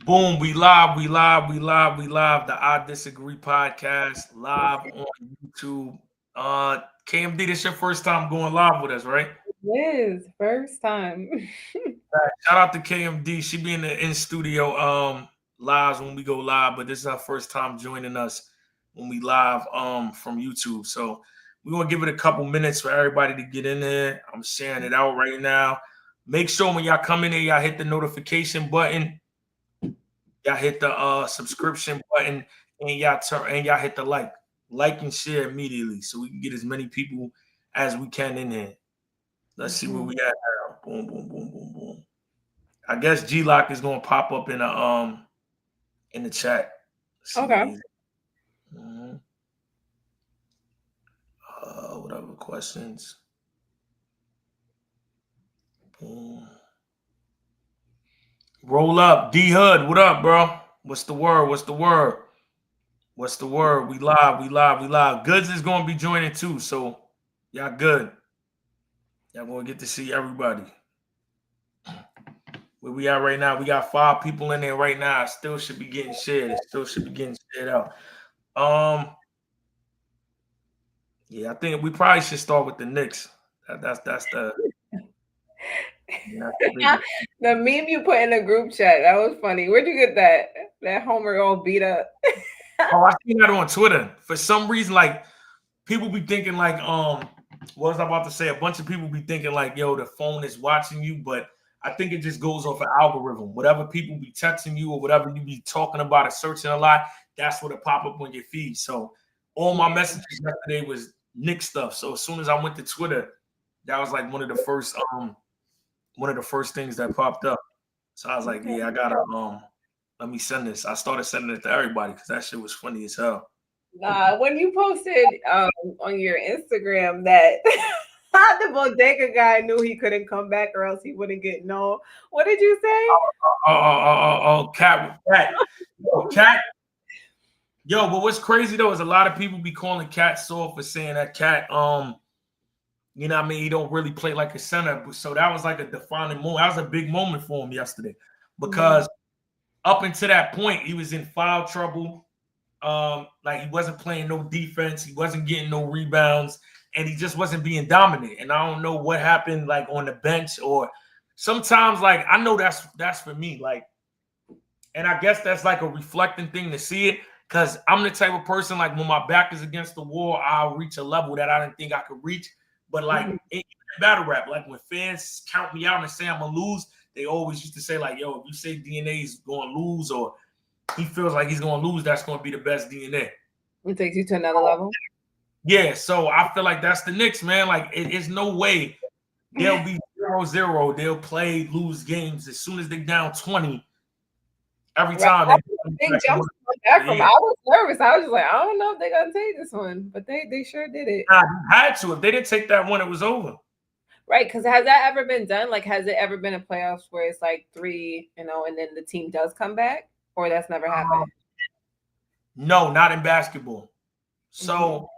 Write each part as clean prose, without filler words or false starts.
Boom, we live. The I Disagree podcast live on YouTube. KMD, this your first time going live with us, right? Yes, first time. Shout out to KMD. She be in studio lives when we go live, but this is her first time joining us when we live from YouTube. So we're gonna give it a couple minutes for everybody to get in there. I'm sharing it out right now. Make sure when y'all come in there, y'all hit the notification button. Y'all hit the subscription button and y'all hit the like and share immediately so we can get as many people as we can in here. Let's see where we at now. Boom, boom, boom, boom, boom. I guess G Lock is gonna pop up in the chat. Let's see what Okay. he's whatever questions. Boom. Roll up, D Hood. What up, bro? What's the word? What's the word? What's the word? We live. Goods is gonna be joining too, so y'all good. Y'all gonna get to see everybody. Where we at right now? We got 5 people in there right now. It still should be getting shared. It still should be getting shared out. Yeah, I think we probably should start with the Knicks. That's the The meme you put in the group chat, that was funny. Where'd you get that? That Homer all beat up. Oh, I seen that on Twitter. For some reason, like people be thinking like what was I about to say? A bunch of people be thinking like, yo, the phone is watching you, but I think it just goes off an algorithm. Whatever people be texting you or whatever you be talking about or searching a lot, that's what it pop up on your feed. So all my messages yesterday was Nick stuff. So as soon as I went to Twitter, that was like one of the first things that popped up. So I was like, yeah, I gotta let me send this. I started sending it to everybody because that shit was funny as hell. Nah, when you posted on your Instagram that the bodega guy knew he couldn't come back or else he wouldn't get no. What did you say? Cat. Yo, but what's crazy though is a lot of people be calling Cat soft for saying that Cat, you know what I mean, he don't really play like a center. So that was like a defining moment. That was a big moment for him yesterday because up until that point, he was in foul trouble. Like he wasn't playing no defense, he wasn't getting no rebounds, and he just wasn't being dominant. And I don't know what happened, like on the bench, or sometimes, like I know that's for me, like, and I guess that's like a reflecting thing to see it, because I'm the type of person like when my back is against the wall, I'll reach a level that I didn't think I could reach. But like in battle rap, like when fans count me out and say I'm gonna lose, they always used to say like, "Yo, if you say DNA is going to lose or he feels like he's going to lose, that's going to be the best DNA." It takes you to another level. Yeah, so I feel like that's the Knicks, man. Like, it's no way they'll be 0-0. They'll play, lose games as soon as they're down 20. Every time Big jumps back from. I was nervous. I was just like, I don't know if they're gonna take this one, but they sure did it. Nah, had to. If they didn't take that one, it was over. Right, because has that ever been done? Like, has it ever been a playoffs where it's like 3, and then the team does come back, or that's never happened? No, not in basketball. So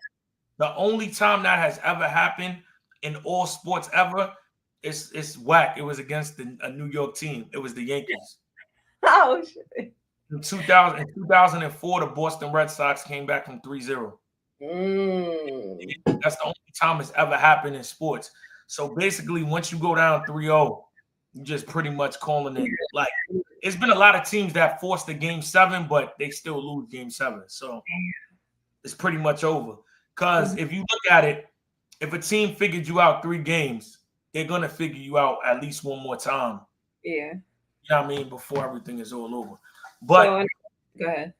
the only time that has ever happened in all sports ever, it's whack. It was against a New York team. It was the Yankees. Oh shit! In 2004, the Boston Red Sox came back from 3-0. That's the only time it's ever happened in sports. So basically, once you go down 3-0, you just pretty much calling it. Like, it's been a lot of teams that forced the game 7, but they still lose game 7. So it's pretty much over. Because if you look at it, if a team figured you out 3 games, they're gonna figure you out at least one more time. Yeah. You know what I mean? Before everything is all over. But so, go ahead.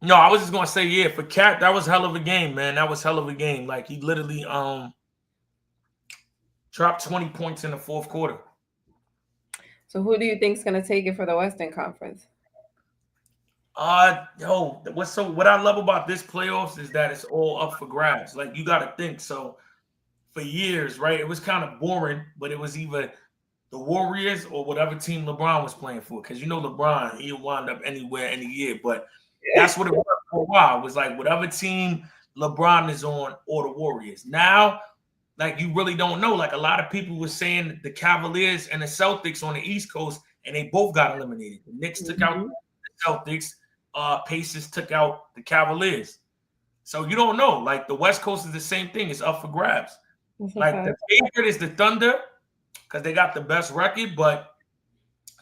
No, I was just gonna say, yeah, for Cat, that was hell of a game, man. That was hell of a game. Like he literally dropped 20 points in the 4th quarter. So who do you think is gonna take it for the Western Conference? What I love about this playoffs is that it's all up for grabs. Like you gotta think. So for years, right, it was kind of boring, but it was either the Warriors or whatever team LeBron was playing for. Because LeBron, he'll wind up anywhere, any year. But that's what it was for a while. It was like whatever team LeBron is on or the Warriors. Now, like you really don't know. Like a lot of people were saying the Cavaliers and the Celtics on the East Coast and they both got eliminated. The Knicks took out the Celtics. Pacers took out the Cavaliers. So you don't know. Like the West Coast is the same thing. It's up for grabs. Like the favorite is the Thunder because they got the best record. But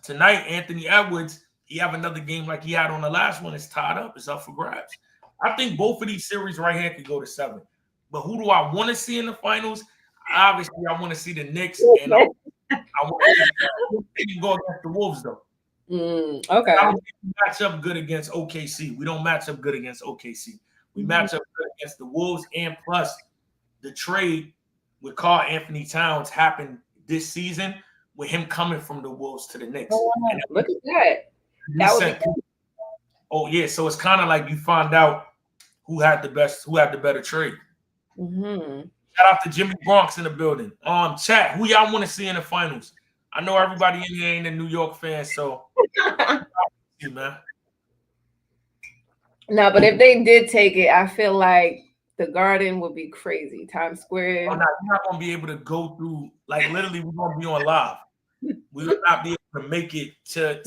tonight, Anthony Edwards, he have another game like he had on the last one. It's tied up. It's up for grabs. I think both of these series right here could go to 7. But who do I want to see in the finals? Obviously, I want to see the Knicks, and I want to go against the Wolves, though. Okay. I don't think we match up good against OKC. We don't match up good against OKC. We match up good against the Wolves, and plus the trade with Karl Anthony Towns happened this season with him coming from the Wolves to the Knicks. Look at that. That would be oh yeah, so it's kind of like you find out who had the better trade. Shout out to Jimmy Bronx in the building. Chat, who y'all want to see in the finals? I know everybody in here ain't a New York fan, so man. No, but if they did take it, I feel like the Garden would be crazy. Times Square. You're not gonna be able to go through. Like literally, we're gonna be on live. We will not be able to make it to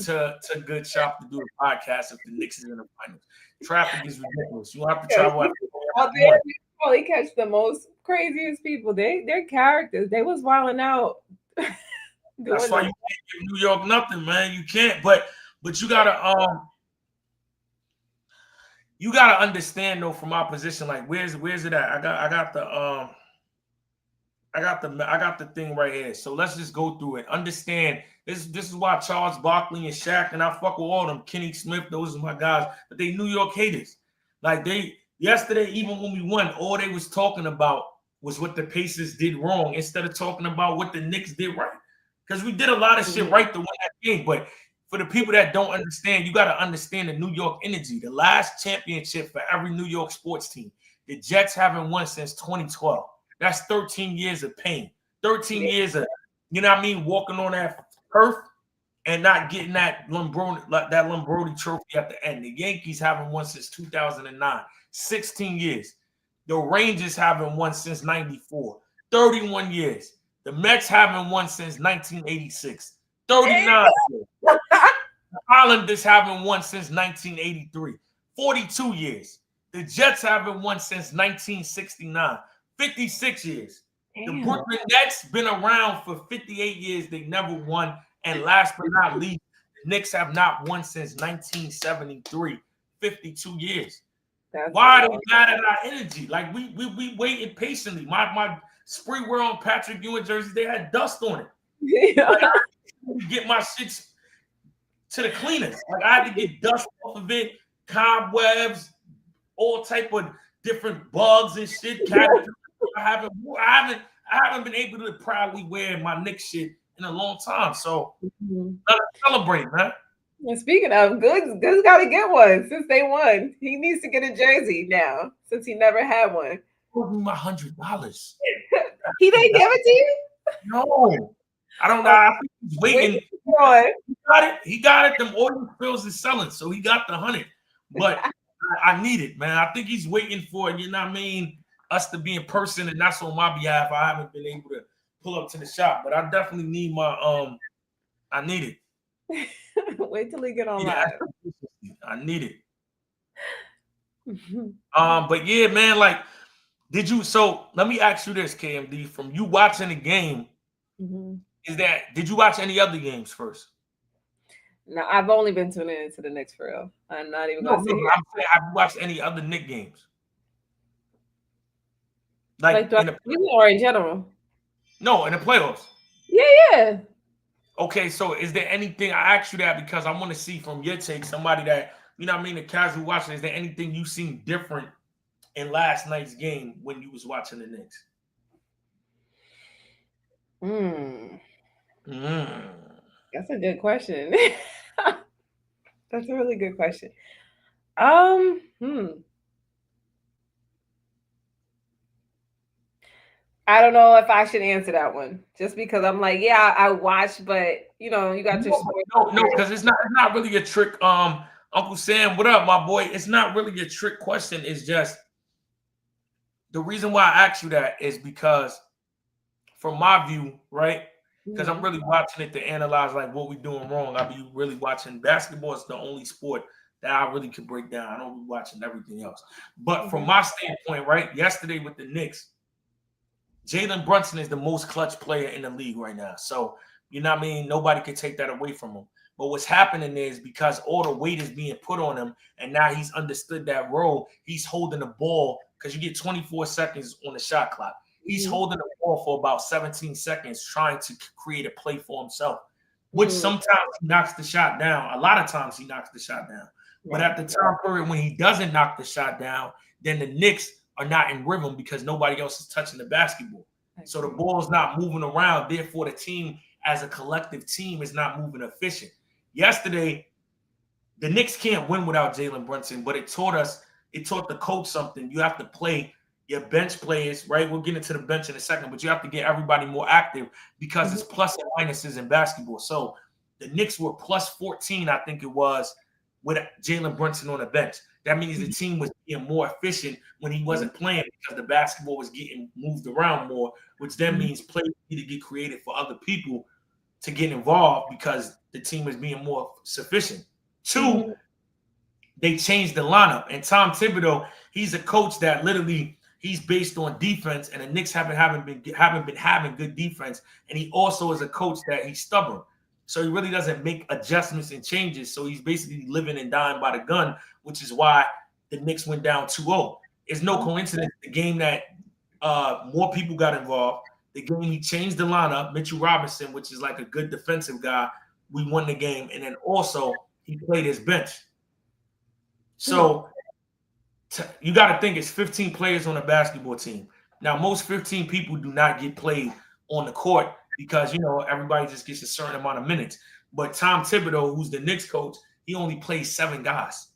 Good Shop to do a podcast if the Knicks is in the finals. Traffic is ridiculous. You have to travel. Out there, we probably catch the most craziest people. They're characters. They was wilding out. That's why you can't give New York nothing, man. You can't. But you gotta understand though from my position, like where's it at? I got the thing right here. So let's just go through it. Understand this is why Charles Barkley and Shaq, and I fuck with all them, Kenny Smith, those are my guys, but they New York haters. Like yesterday, even when we won, all they was talking about was what the Pacers did wrong instead of talking about what the Knicks did right. Because we did a lot of shit right to win that game. But for the people that don't understand, you got to understand the New York energy. The last championship for every New York sports team, the Jets haven't won since 2012. That's 13 years of pain. 13 years of, you know what I mean, walking on that turf and not getting that Lombardi trophy at the end. The Yankees haven't won since 2009. 16 years. The Rangers haven't won since 94. 31 years. The Mets haven't won since 1986. 39 years. The Islanders haven't won since 1983. 42 years. The Jets haven't won since 1969. 56 years. Damn. The Brooklyn Nets been around for 58 years. They never won. And last but not least, the Knicks have not won since 1973. 52 years. Why are they mad at our energy? Like we waited patiently. My Spree World Patrick Ewing jersey, they had dust on it. Yeah. Like, I had to get my shit to the cleaners. Like I had to get dust off of it, cobwebs, all type of different bugs and shit. I haven't been able to proudly wear my Knicks shit in a long time. So let's celebrate, man. And speaking of, Goods got to get one since they won. He needs to get a jersey now since he never had one. Give me my $100. He didn't give it to you? No, I don't know. I think he's waiting. He got it. Them oil spills is selling, so he got the 100. But I need it, man. I think he's waiting for it. You know what I mean? Us to be in person, and that's on my behalf. I haven't been able to pull up to the shop, but I definitely need my I need it. Wait till he get on live. I need it. But yeah, man, like, so let me ask you this, KMD, from you watching the game, did you watch any other games first? No, I've only been tuning into the Knicks for real. I'm not even gonna say I'm saying, have you watched any other Knicks games? Like in the or in general? No, in the playoffs. Yeah. Okay, so is there anything, I asked you that because I want to see from your take, somebody that, you know what I mean, the casual watcher, is there anything you seen different in last night's game when you was watching the Knicks? That's a good question. That's a really good question. I don't know if I should answer that one just because I'm like, yeah, I watched, but you know, you got your no, because it's not really a trick. Uncle Sam, what up, my boy? It's not really a trick question. It's just the reason why I asked you that is because from my view, right? because I'm really watching it to analyze like what we're doing wrong. I'll be really watching basketball. Is the only sport that I really can break down. I don't be watching everything else. But from my standpoint, right, yesterday with the Knicks, Jalen Brunson is the most clutch player in the league right now. So, you know what I mean? Nobody can take that away from him. But what's happening is because all the weight is being put on him, and now he's understood that role, he's holding the ball because you get 24 seconds on the shot clock. He's holding the ball for about 17 seconds trying to create a play for himself, which sometimes he knocks the shot down. A lot of times he knocks the shot down. But at the time period when he doesn't knock the shot down, then the Knicks are not in rhythm because nobody else is touching the basketball. So the ball's not moving around. Therefore, the team as a collective team is not moving efficient. Yesterday, the Knicks can't win without Jalen Brunson, but it taught the coach something. You have to play your bench players, right? We'll get into the bench in a second, but you have to get everybody more active because it's plus and minuses in basketball. So the Knicks were plus 14, I think it was, with Jalen Brunson on the bench. That means the team was being more efficient when he wasn't playing because the basketball was getting moved around more, which then means players need to get creative for other people to get involved because the team is being more sufficient. Two, they changed the lineup. And Tom Thibodeau, he's a coach that literally he's based on defense, and the Knicks haven't been having good defense. And he also is a coach that he's stubborn. So he really doesn't make adjustments and changes. So he's basically living and dying by the gun, which is why the Knicks went down 2-0. It's no coincidence the game that more people got involved, the game he changed the lineup, Mitchell Robinson, which is like a good defensive guy, we won the game. And then also he played his bench. So you got to think it's 15 players on a basketball team. Now, most 15 people do not get played on the court because, you know, everybody just gets a certain amount of minutes. But Tom Thibodeau, who's the Knicks coach, he only plays 7 guys.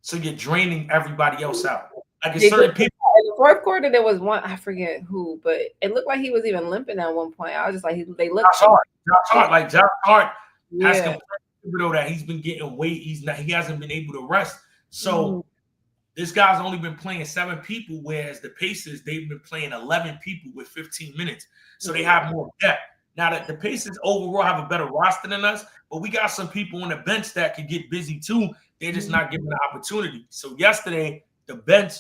So you're draining everybody else out. Like a certain people. In the fourth quarter, there was one, I forget who, but it looked like he was even limping at one point. I was just like, they look Josh Hart. Like Josh Hart has complained to Thibodeau that he's been getting weight. He hasn't been able to rest. So this guy's only been playing 7 people, whereas the Pacers, they've been playing 11 people with 15 minutes. So they have more depth. Now that the Pacers overall have a better roster than us, but we got some people on the bench that can get busy too. They're just not given the opportunity. So yesterday, the bench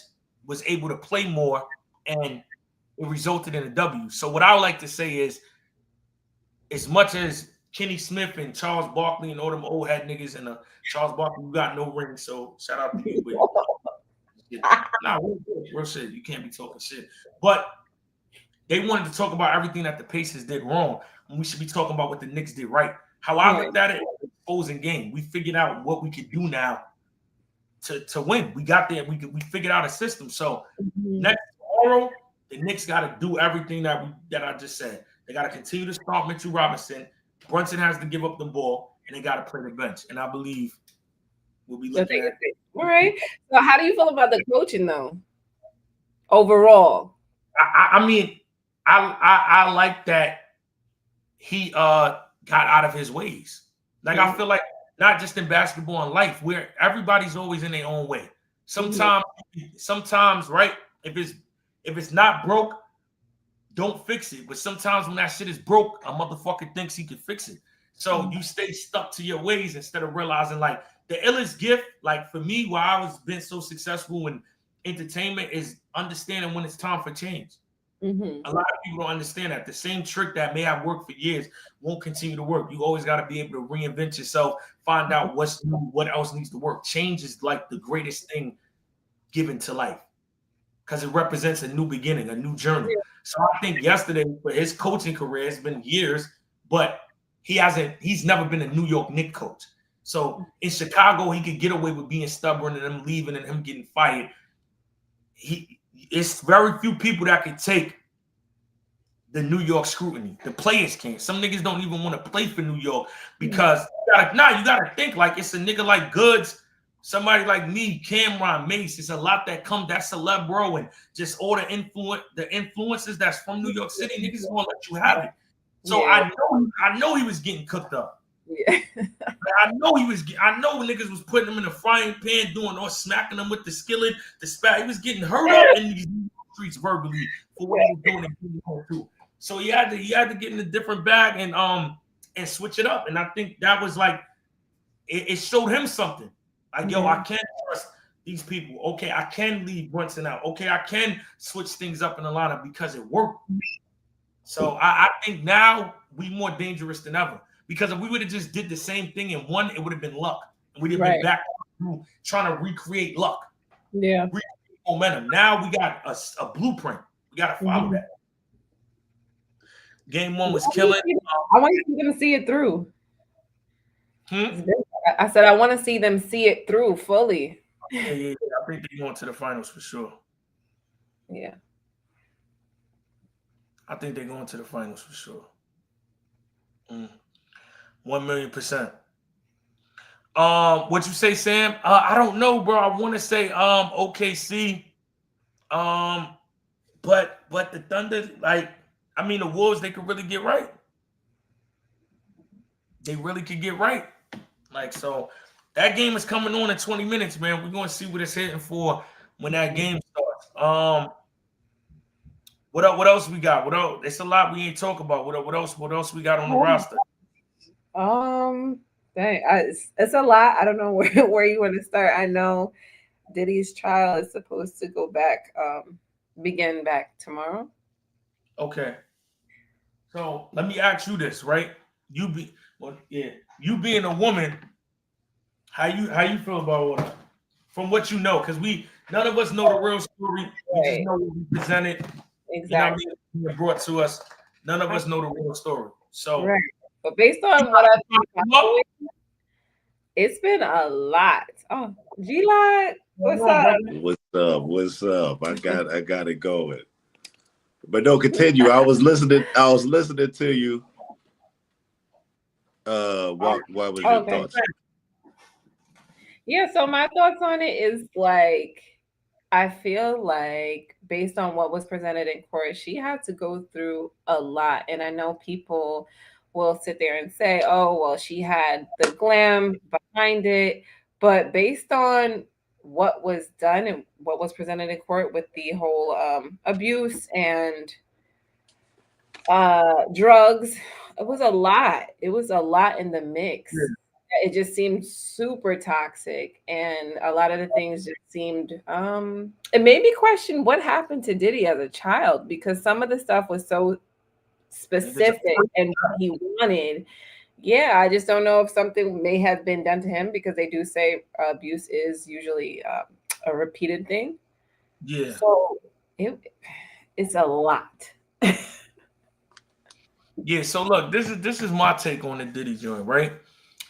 was able to play more, and it resulted in a W. So what I would like to say is, as much as Kenny Smith and Charles Barkley and all them old head niggas and Charles Barkley, you got no ring, so shout out to you. Nah, real shit. You can't be talking shit. But they wanted to talk about everything that the Pacers did wrong, and we should be talking about what the Knicks did right. How I looked at it, opposing game. We figured out what we could do now to win. We got there. We figured out a system. So next tomorrow, the Knicks got to do everything that I just said. They got to continue to start Mitchell Robinson. Brunson has to give up the ball, and they got to play the bench. And I believe we'll be looking at it. All right. So how do you feel about the coaching, though, overall? I mean, I like that he got out of his ways. Like, I feel like not just in basketball and life, where everybody's always in their own way. Sometimes, right? If it's not broke, don't fix it. But sometimes when that shit is broke, a motherfucker thinks he can fix it. So you stay stuck to your ways instead of realizing, like, the illest gift, like for me, why I was been so successful in entertainment is understanding when it's time for change. A lot of people don't understand that. The same trick that may have worked for years won't continue to work. You always got to be able to reinvent yourself, find out what's new, what else needs to work. Change is like the greatest thing given to life because it represents a new beginning, a new journey. So I think yesterday for his coaching career, it's been years, but he's never been a New York Knicks coach. So in Chicago, he could get away with being stubborn and him leaving and him getting fired. It's very few people that can take the New York scrutiny. The players can't. Some niggas don't even want to play for New York because you gotta think like it's a nigga like Goods, somebody like me, Cameron, Mace. It's a lot that come that celeb bro and just all the influences that's from New York City. Niggas gonna let you have it. So I know he was getting cooked up. Yeah. I know niggas was putting him in a frying pan, doing or smacking him with the skillet, the spat. He was getting hurt up in these streets verbally for what he was doing and getting home too. So he had to get in a different bag and switch it up. And I think that was like it showed him something. Like, yo, I can't trust these people. Okay, I can leave Brunson out. Okay, I can switch things up in the lineup because it worked. So I think now we more dangerous than ever. Because if we would have just did the same thing and won, it would have been luck. We'd have been back trying to recreate luck. Yeah. Recreate momentum. Now we got a blueprint. We got to follow that. Game one was killing. I want to see them see it through. I said I want to see them see it through fully. Yeah. I think they're going to the finals for sure. Yeah. I think they're going to the finals for sure. 1,000,000%. What you say, Sam? I don't know, bro. I want to say OKC. But the Thunder, like, I mean, the Wolves, they could really get right. They really could get right. Like, so that game is coming on in 20 minutes, man. We're going to see what it's hitting for when that game starts. What else we got? What else? It's a lot we ain't talk about. What else we got on the roster? It's a lot. I don't know where you want to start. I know Diddy's trial is supposed to go back, begin back tomorrow. Okay. So let me ask you this, right? You being a woman, how you feel about all that? From what you know, because none of us know the real story. We just know what we presented. Exactly. You know what I mean? Brought to us. None of us know the real story. So, but based on what I've seen, it's been a lot. Oh, G-Lot, what's up? What's up? I got it going. But no, continue. I was listening to you. What was your thoughts? Yeah, so my thoughts on it is like, I feel like based on what was presented in court, she had to go through a lot. And I know people will sit there and say, oh, well, she had the glam behind it. But based on what was done and what was presented in court with the whole abuse and drugs, it was a lot. It was a lot in the mix. Yeah. It just seemed super toxic, and a lot of the things just seemed it made me question what happened to Diddy as a child, because some of the stuff was so specific and what he wanted. Yeah, I just don't know if something may have been done to him, because they do say abuse is usually a repeated thing. Yeah. So it's a lot. Yeah, so look, this is my take on the Diddy joint, right?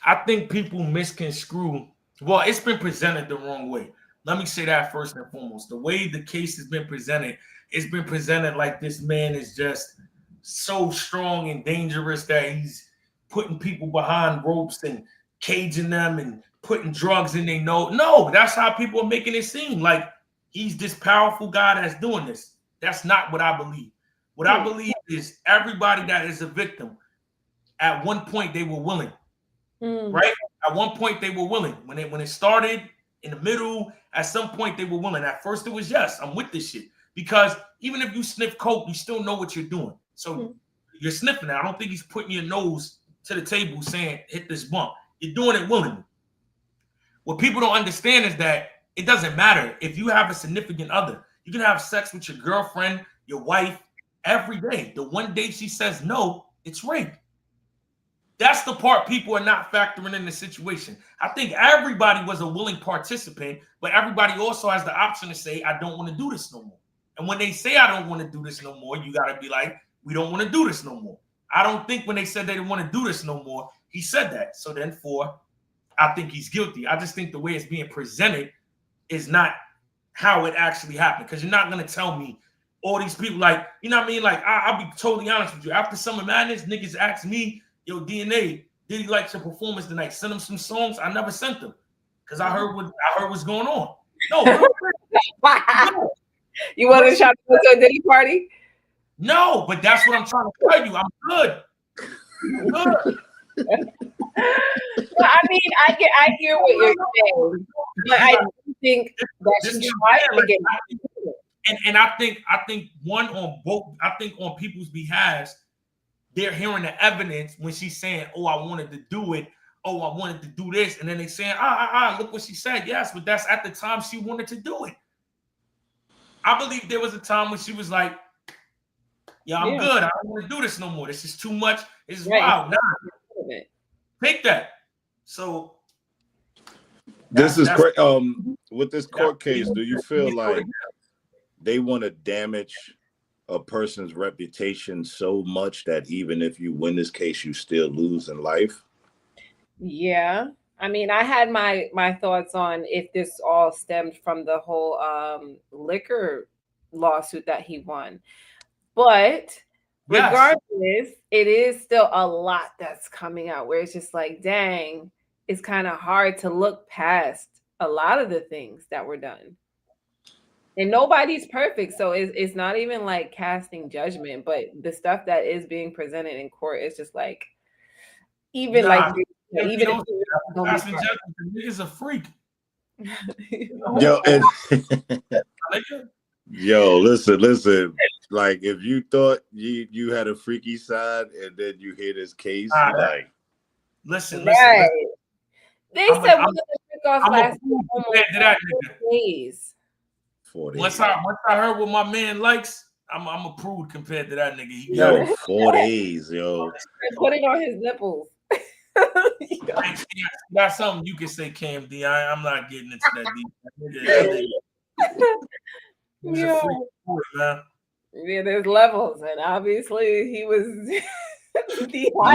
I think people misconstrue. Well, it's been presented the wrong way. Let me say that first and foremost. The way the case has been presented, it's been presented like this man is just so strong and dangerous that he's putting people behind ropes and caging them and putting drugs in their nose. No, that's how people are making it seem like he's this powerful guy that's doing this. That's not what I believe. What I believe is everybody that is a victim, at one point they were willing. Right? At one point they were willing. When it started, in the middle, at some point they were willing. At first it was, yes, I'm with this shit. Because even if you sniff coke, you still know what you're doing. So you're sniffing it. I don't think he's putting your nose to the table saying, hit this bump. You're doing it willingly. What people don't understand is that it doesn't matter if you have a significant other. You can have sex with your girlfriend, your wife, every day. The one day she says no, it's rape. That's the part people are not factoring in the situation. I think everybody was a willing participant, but everybody also has the option to say, I don't want to do this no more. And when they say, I don't want to do this no more, you got to be like, we don't want to do this no more. I don't think when they said they didn't want to do this no more, he said that. So then I think he's guilty. I just think the way it's being presented is not how it actually happened. Because you're not going to tell me all these people, like, you know what I mean? Like, I'll be totally honest with you. After Summer Madness, niggas asked me, yo, DNA, did he like your performance tonight? Send him some songs. I never sent them because I heard what's going on. No. You want to shout out to a Diddy party? No, but that's what I'm trying to tell you. I'm good. Well, I mean, I hear what you're saying, but I think that she tried to get. And I think one on both. I think on people's behalves, they're hearing the evidence when she's saying, "Oh, I wanted to do it. Oh, I wanted to do this," and then they saying, look what she said. Yes, but that's at the time she wanted to do it. I believe there was a time when she was like, "Yeah, I'm good. I don't want to do this no more. This is too much. This is wild." Nah, take that. So this is great. With this court case, do you feel like they want to damage a person's reputation so much that even if you win this case, you still lose in life? Yeah. I mean, I had my thoughts on if this all stemmed from the whole liquor lawsuit that he won. But regardless, it is still a lot that's coming out where it's just like, dang, it's kind of hard to look past a lot of the things that were done. And nobody's perfect. So it's not even like casting judgment, but the stuff that is being presented in court is just like, even like, even if is a freak. Yo, yo, listen. Like, if you thought you had a freaky side, and then you hear this case, like, listen. They said one of the freak-offs lasted almost 4 days. 4 days. Once I heard what my man likes, I'm a prude compared to that nigga. Yo, 4 days, yo. Put it on his nipples. That's something you can say, Cam D. I'm not getting into that deep. Yeah, there's levels, and obviously he was.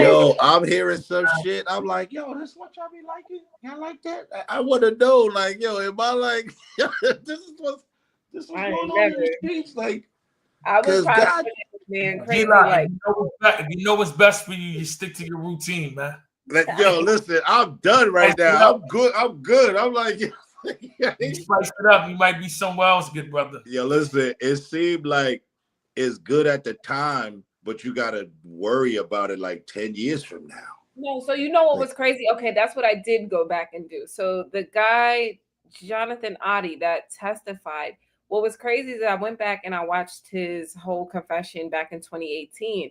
Yo, I'm hearing some shit. I'm like, yo, this is what y'all be liking. Y'all like that? I want to know, like, yo, am I like, this is what's going on in the streets, like. I was probably man crazy. Like, if you know what's best for you, you stick to your routine, man. Like, yo, listen, I'm done right now. I'm good. I'm like, you spice it up, you might be somewhere else, good brother. Yo, listen, it seemed like it's good at the time, but you gotta worry about it like 10 years from now. No, so you know what was crazy? Okay, that's what I did go back and do. So the guy, Jonathan Oddie, that testified, what was crazy is that I went back and I watched his whole confession back in 2018.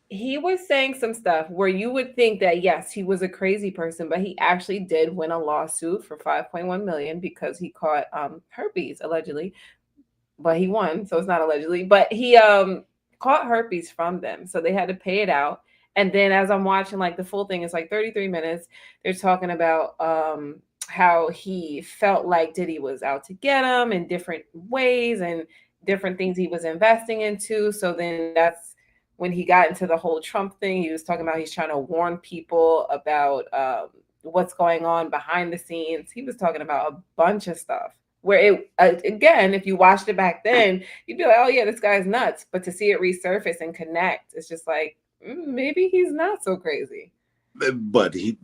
He was saying some stuff where you would think that, yes, he was a crazy person, but he actually did win a lawsuit for $5.1 million because he caught herpes, allegedly. But he won, so it's not allegedly. But he caught herpes from them, so they had to pay it out. And then as I'm watching, like, the full thing is like 33 minutes, they're talking about how he felt like Diddy was out to get him in different ways and different things he was investing into. So then that's when he got into the whole Trump thing. He was talking about he's trying to warn people about what's going on behind the scenes. He was talking about a bunch of stuff where it, again, if you watched it back then, you'd be like, oh yeah, this guy's nuts. But to see it resurface and connect, it's just like, maybe he's not so crazy. But he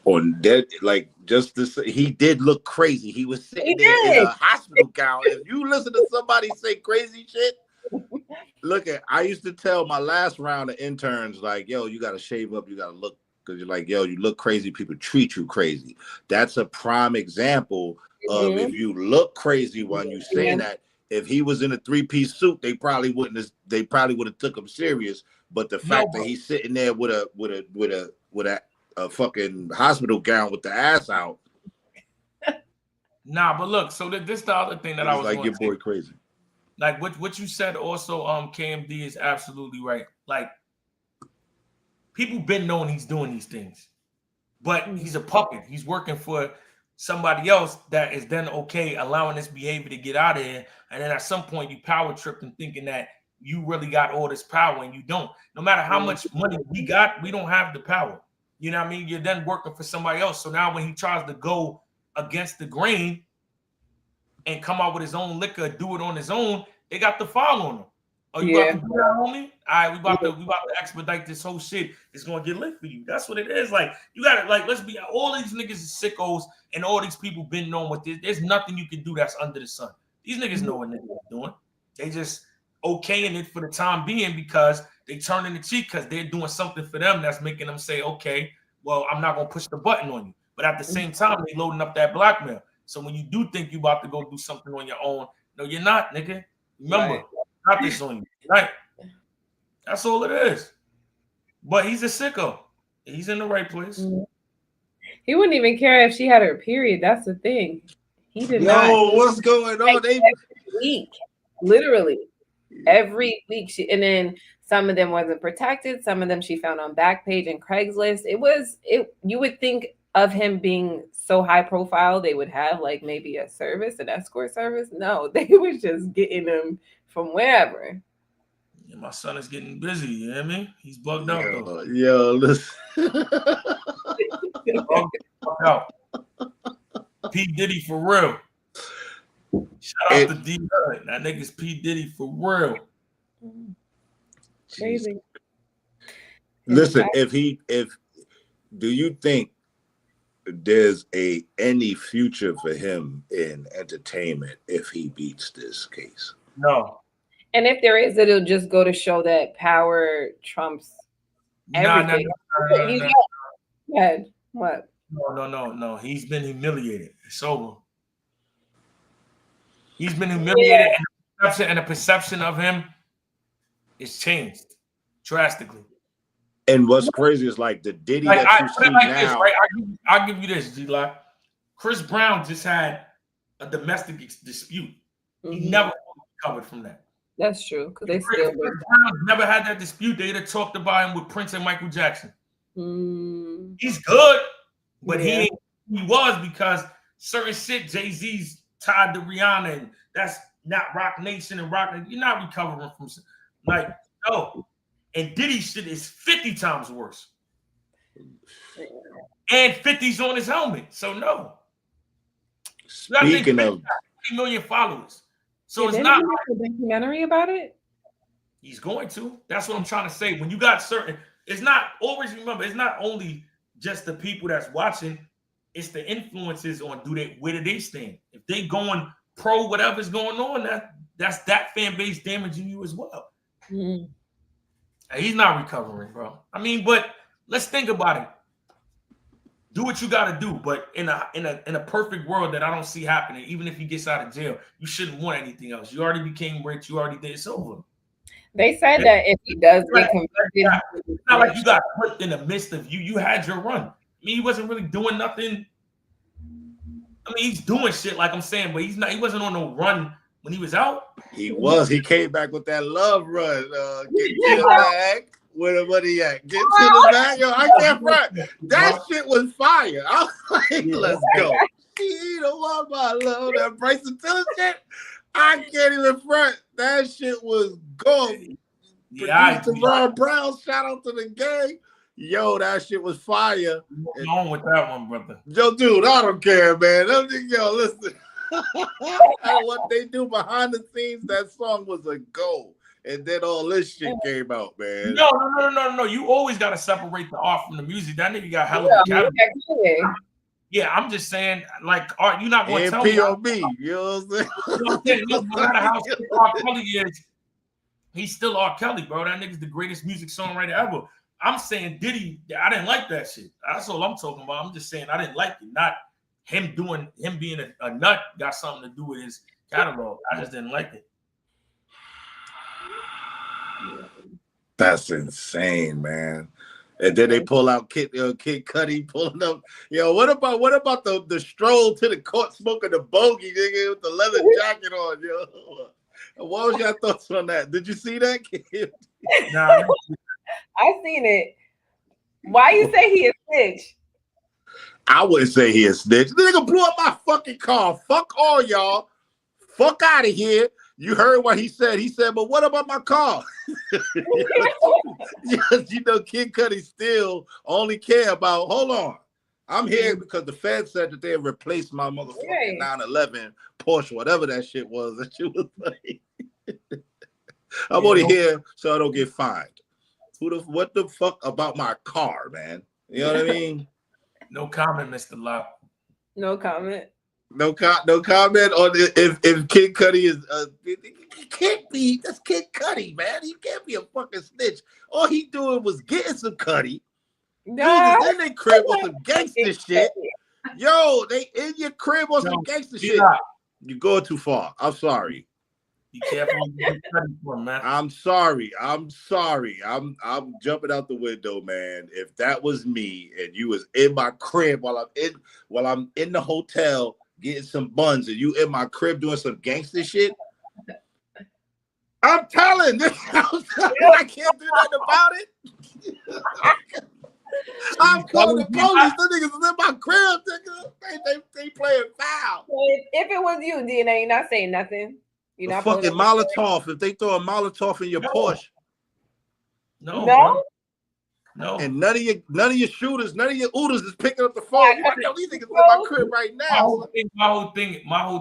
on that, like, just to say, he did look crazy. He was sitting there in a hospital gown. If you listen to somebody say crazy shit, look at, I used to tell my last round of interns, like, yo, you got to shave up, you got to look, because you're like, yo, you look crazy, people treat you crazy. That's a prime example of if you look crazy when you say that. If he was in a 3-piece suit, they probably would have took him serious. But the fact that he's sitting there with a fucking hospital gown with the ass out. Nah, but look, so this the other thing that I was like, your boy crazy. Like what you said also, KMD is absolutely right. Like, people been knowing he's doing these things, but he's a puppet. He's working for somebody else that is then okay allowing this behavior to get out of here. And then at some point you power tripped and thinking that you really got all this power, and you don't. No matter how much money we got, we don't have the power. You know what I mean? You're then working for somebody else. So now when he tries to go against the grain and come out with his own liquor, do it on his own, they got the file on him. Oh, you about to do that, homie? All right, we about to expedite this whole shit. It's gonna get lit for you. That's what it is. Like, you gotta, like, let's be, all these niggas is sickos, and all these people been knowing what this. There's nothing you can do that's under the sun. These niggas know what niggas are doing. They just okaying it for the time being because they turning the cheek because they're doing something for them that's making them say, okay, well, I'm not gonna push the button on you. But at the same time, they loading up that blackmail. So when you do think you about to go do something on your own, no, you're not, nigga. Remember, not this on you. Right? That's all it is. But he's a sicko. He's in the right place. He wouldn't even care if she had her period. That's the thing. He did not. Yo, what's going on? Like, every week, literally every week. And then some of them wasn't protected. Some of them she found on Backpage and Craigslist. You would think of him being so high profile, they would have like maybe a service, an escort service. No, they was just getting them from wherever. Yeah, my son is getting busy. You hear me? He's bugged out though. Yo, listen. Bugged out. P. Diddy for real. Shout out to D. That nigga's P. Diddy for real. Crazy. Listen, do you think there's any future for him in entertainment if he beats this case? No. And if there is, it'll just go to show that power trumps everything. What? No. He's been humiliated. It's over. He's been humiliated, and the perception of him is changed drastically. And what's crazy is like the Diddy that you see now. This, right? I'll give you this, G-Lock. Chris Brown just had a domestic dispute. He never recovered from that. That's true. Because they Chris Brown never had that dispute. They'd have talked about him with Prince and Michael Jackson. He's good, but he was because certain shit Jay-Z's tied to Rihanna, and that's not Rock Nation and Rock. You're not recovering from like no. And Diddy shit is 50 times worse. And 50's on his helmet. So no. Speaking of 3 million followers. So it's not a documentary about it. He's going to. That's what I'm trying to say. When you got certain, it's not always remember, it's not only just the people that's watching, it's the influences on where do they stand. If they going pro whatever's going on, that's that fan base damaging you as well. He's not recovering, bro. I mean, but let's think about it. Do what you got to do, but in a perfect world that I don't see happening, even if he gets out of jail, you shouldn't want anything else. You already became rich. You already did. It's over. They said that if he does get convicted, it's not like you got put in the midst of you. You had your run. I mean, he wasn't really doing nothing. I mean, he's doing shit like I'm saying, but he wasn't on no run when he was out. He was. He came back with that love run. Get to the bag. Where the money at? Get to the bag. Yo, I can't front. That shit was fire. I was like, let's go. She don't want my love. That Bryson Tiller shit. I can't even front. That shit was gold. Yeah, Ron Brown. Shout out to the gang. Yo, that shit was fire. What's wrong with that one, brother? Yo, dude, I don't care, man. Yo, listen. What they do behind the scenes, that song was a goal. And then all this shit came out, man. No. You always got to separate the art from the music. That nigga got hella category. Yeah, I'm just saying, like, art, you're not going to tell me. POB, you know what I'm saying? No matter how R. Kelly is, he's still R. Kelly, bro. That nigga's the greatest music songwriter ever. I'm saying Diddy, I didn't like that shit. That's all I'm talking about. I'm just saying I didn't like it. Not him being a nut got something to do with his catalog. I just didn't like it. That's insane, man. And then they pull out Kid Cudi pulling up. Yo, what about the stroll to the court smoking the bogey nigga with the leather jacket on, yo? What was your thoughts on that? Did you see that, kid? Nah, I seen it. Why you say he a snitch? I wouldn't say he a snitch. The nigga blew up my fucking car. Fuck all y'all. Fuck out of here. You heard what he said. He said, but what about my car? Yes, you know, Kid Cudi still only care about, hold on. I'm here because the Fed said that they replaced my motherfucking 911 Porsche, whatever that shit was. That shit was like, I'm only here so I don't get fined. What the fuck about my car, man? You know what I mean? No comment, Mr. Locke. No comment. No comment on if Kid Cudi is he can't be. That's Kid Cudi, man. He can't be a fucking snitch. All he doing was getting some Cudi. No. In their crib with some gangster shit. Yo, they in your crib on some gangster shit. You go too far. I'm sorry. Be careful what you study for, man. I'm sorry. I'm jumping out the window, man. If that was me and you was in my crib while I'm in the hotel getting some buns and you in my crib doing some gangster shit, I'm telling this. I can't do nothing about it. I'm calling the police. The niggas is in my crib. They playing foul. If it was you, DNA, you're not saying nothing. You're not fucking Molotov. If they throw a Molotov in your Porsche, no. And none of your shooters, none of your ooters is picking up the phone. You're like, yo, these niggas in my crib right now. My whole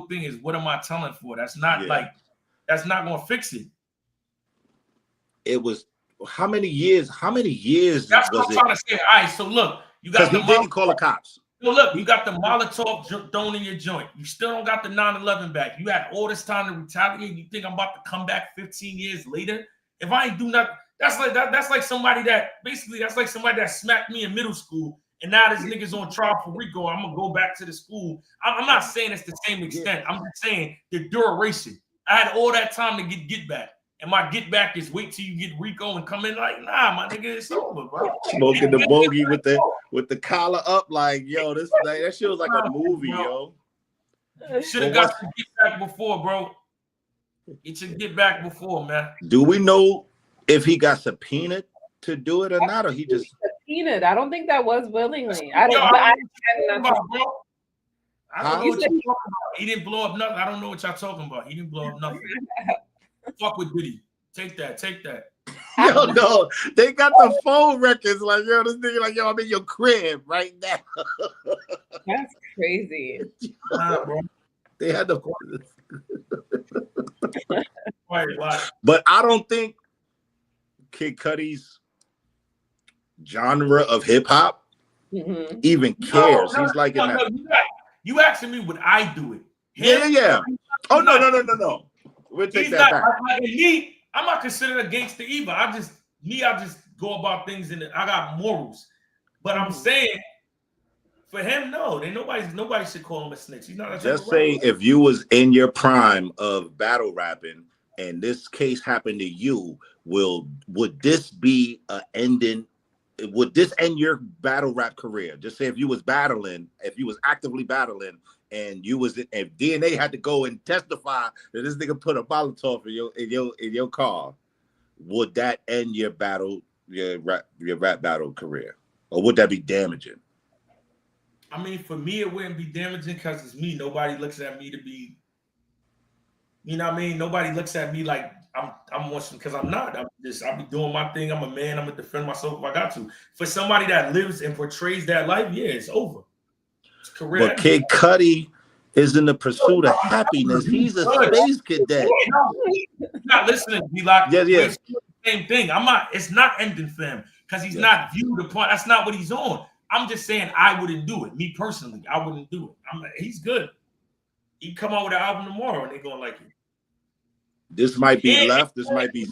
thing is, what am I telling for? That's not that's not gonna fix it. It was how many years? That's what I'm trying to say. All right, so look, you got he didn't call the cops. So look, you got the Molotov thrown in your joint. You still don't got the 9/11 back. You had all this time to retaliate. You think I'm about to come back 15 years later? If I ain't do nothing, that's like somebody that smacked me in middle school, and now this nigga's on trial for RICO. I'm gonna go back to the school. I'm not saying it's the same extent. I'm just saying the duration. I had all that time to get back. And my get back is wait till you get RICO and come in like, nah, my nigga, it's over, bro. Smoking the bogey with the collar up, like, yo, that shit was like a movie, yo. Should have got to get back before, bro. It should get back before, man. Do we know if he got subpoenaed to do it or not, or he just subpoenaed? I don't think that was willingly. I don't know what you're talking about. He didn't blow up nothing. I don't know what y'all talking about. He didn't blow up nothing. Fuck with Diddy. Take that. Yo, no, they got the phone records. Like, yo, this nigga, like, yo, I'm in your crib right now. That's crazy. Bro. They had the. Why? But I don't think Kid Cudi's genre of hip hop even cares. He's like, you asking me would I do it? Yeah. Oh no. We'll take that back. I'm not considered a gangster either. I just go about things and I got morals. But I'm saying for him, no, nobody should call him a snitch. He's not. Just say if you was in your prime of battle rapping and this case happened to you, would this be a ending? Would this end your battle rap career? Just say if you was actively battling. And if DNA had to go and testify that this nigga put a Molotov in your car, would that end your rap battle career, or would that be damaging? I mean, for me, it wouldn't be damaging because it's me. Nobody looks at me to be, you know what I mean? Nobody looks at me like I'm watching because I'm not. I'll be doing my thing. I'm a man. I'm gonna defend myself if I got to. For somebody that lives and portrays that life, yeah, it's over. But Kid Cudi is in the pursuit of happiness. He's a space cadet. You're not listening, D-Lock. Yeah. Same thing. It's not ending for him because he's not viewed upon. That's not what he's on. I'm just saying I wouldn't do it. Me personally, I wouldn't do it. He's good. He come out with an album tomorrow and they're gonna like it. This might be left. This might be.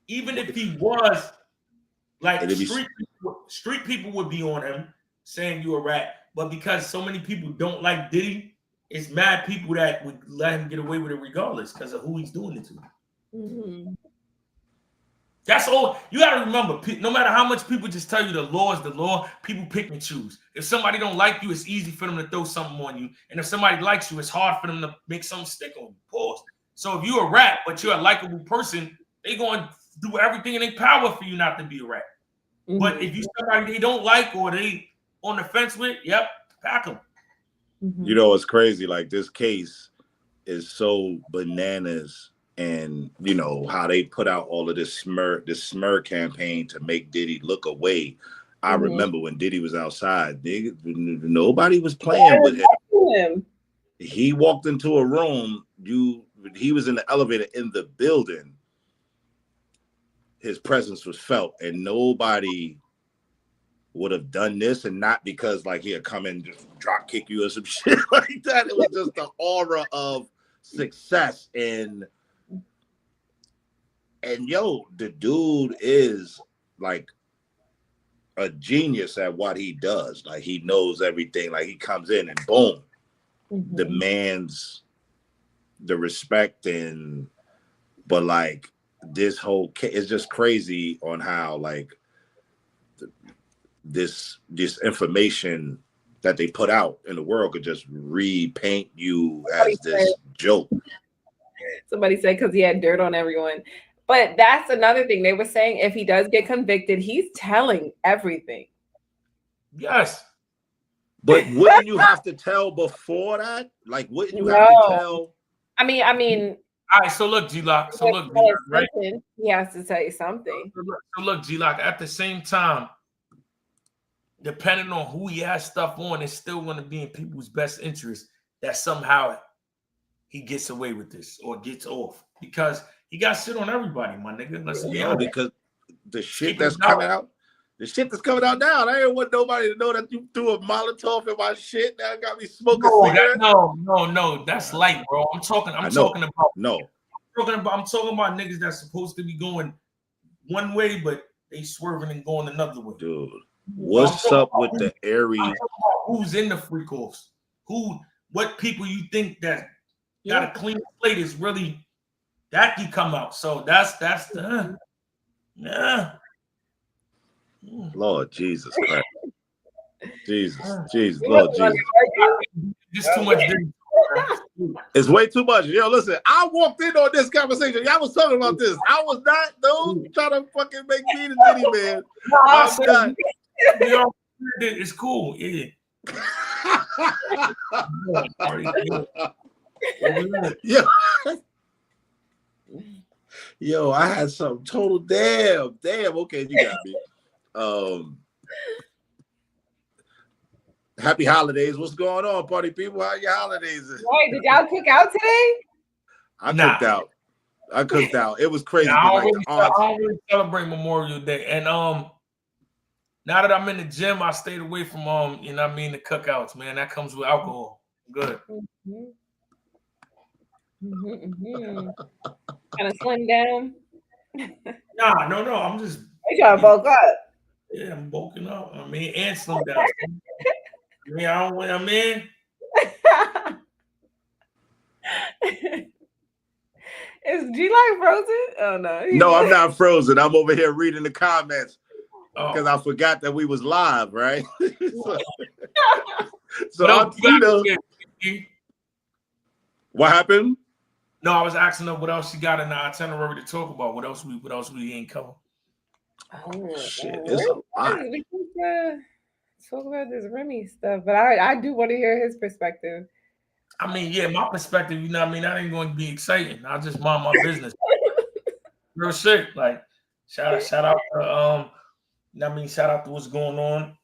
Even if he was like street people would be on him saying you a rat, but because so many people don't like Diddy, it's mad people that would let him get away with it regardless because of who he's doing it to. That's all you got to remember. No matter how much people just tell you the law is the law, people pick and choose. If somebody don't like you, it's easy for them to throw something on you, and if somebody likes you, it's hard for them to make something stick on you. Pause. So if you're a rat, but you're a likable person, they going to do everything in their power for you not to be a rat. But if you somebody they don't like or they on the fence with, pack them. You know, it's crazy. Like, this case is so bananas, and you know how they put out all of this smear campaign to make Diddy look away. I remember when Diddy was outside, nobody was playing with him. He walked into a room. He was in the elevator in the building. His presence was felt, and nobody would have done this, and not because like he'd come in and just drop kick you or some shit like that. It was just the aura of success and yo, the dude is like a genius at what he does. Like he knows everything. Like he comes in and boom, demands the respect but like this whole it's just crazy on how like this information that they put out in the world could just repaint you as this joke. Somebody said because he had dirt on everyone. But that's another thing. They were saying if he does get convicted, he's telling everything. Yes. But wouldn't you have to tell before that? Like, wouldn't you have to tell? I mean. All right, so look, G-Lock. So look, G-Lock, right? He has to tell you something. So look, G-Lock, at the same time, depending on who he has stuff on, it's still going to be in people's best interest that somehow he gets away with this or gets off. Because he got shit on everybody, my nigga. Because the shit that's coming out, now, I didn't want nobody to know that you threw a Molotov in my shit. That got me smoking cigarettes. No, that's light, bro. I'm talking about niggas that's supposed to be going one way, but they swerving and going another way. Dude, what's up with the Aries? Who's in the freak offs? What people you think that got a clean slate is really that you come out. So that's the Lord Jesus Christ. Jesus, Lord Jesus. Just too much. It's way too much. Yo, listen, I walked in on this conversation. Y'all was talking about this. I was not, dude, trying to fucking make me the Diddy man. I'm done. It's cool. Yeah. Yo, I had some total damn. Okay, you got me. Happy holidays. What's going on, party people? How your holidays? Wait, did y'all cook out today? I cooked out. It was crazy. I don't really celebrate Memorial Day. And now that I'm in the gym, I stayed away from the cookouts, man. That comes with alcohol. Good. Kind of slim down. No. I'm just. You trying to bulk up? Yeah, I'm bulking up. And slim down. I'm in. Is G-Light frozen? Oh no. No, I'm not frozen. I'm over here reading the comments because I forgot that we was live, right? What happened? No, I was asking her what else she got in the itinerary to talk about. What else we ain't cover? Oh shit! It's a lot. Talk about this Remy stuff, but I do want to hear his perspective. My perspective, that ain't going to be exciting. I'll just mind my business. Real shit. Like, shout out to shout out to what's going on.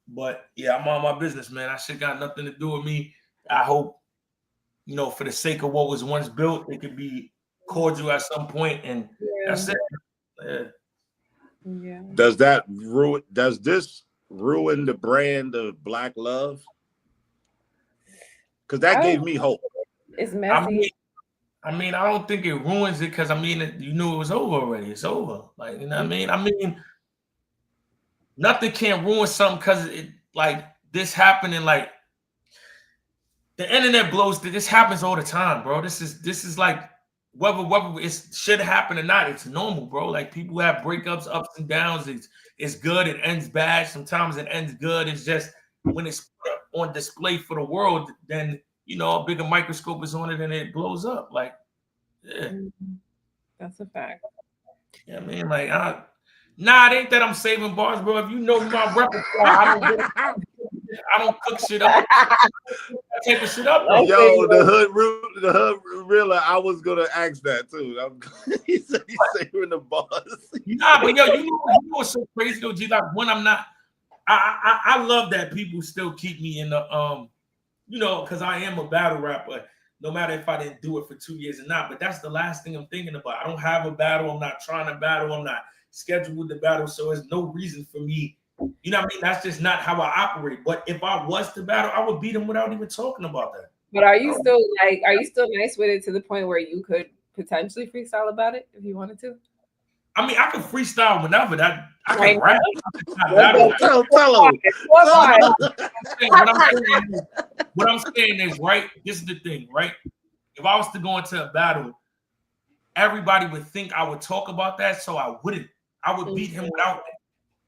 But yeah, I'm on my business, man. That shit got nothing to do with me. I hope, for the sake of what was once built, it could be cordial at some point, and that's it. Yeah. Does this ruin the brand of Black love? Because that gave me hope. It's messy. I don't think it ruins it because you knew it was over already. It's over. Like, you know what I mean? Nothing can ruin something because it like this happening. Like the internet blows. This happens all the time, bro. This is like whether it should happen or not. It's normal, bro. Like people have breakups, ups and downs. It's good. It ends bad. Sometimes it ends good. It's just when it's on display for the world, then a bigger microscope is on it and it blows up. Like, yeah, that's a fact. Yeah, it ain't that I'm saving bars, bro. If you know my repertoire, I don't cook shit up. I take the shit up. Yo, the hood real. I was gonna ask that too. He said he's saving the bars. But yo, you know what's so crazy though, G? Like when I'm not, I love that people still keep me in the because I am a battle rapper. No matter if I didn't do it for 2 years or not, but that's the last thing I'm thinking about. I don't have a battle. I'm not trying to battle. I'm not scheduled to battle. So there's no reason for me. You know what I mean? That's just not how I operate. But if I was to battle, I would beat him without even talking about that. But are you still nice with it to the point where you could potentially freestyle about it if you wanted to? I mean, I can freestyle whenever. That I can Right. rap. Tell him. What I'm saying is, right, this is the thing, right? If I was to go into a battle, everybody would think I would talk about that, so I wouldn't. I would beat him without that.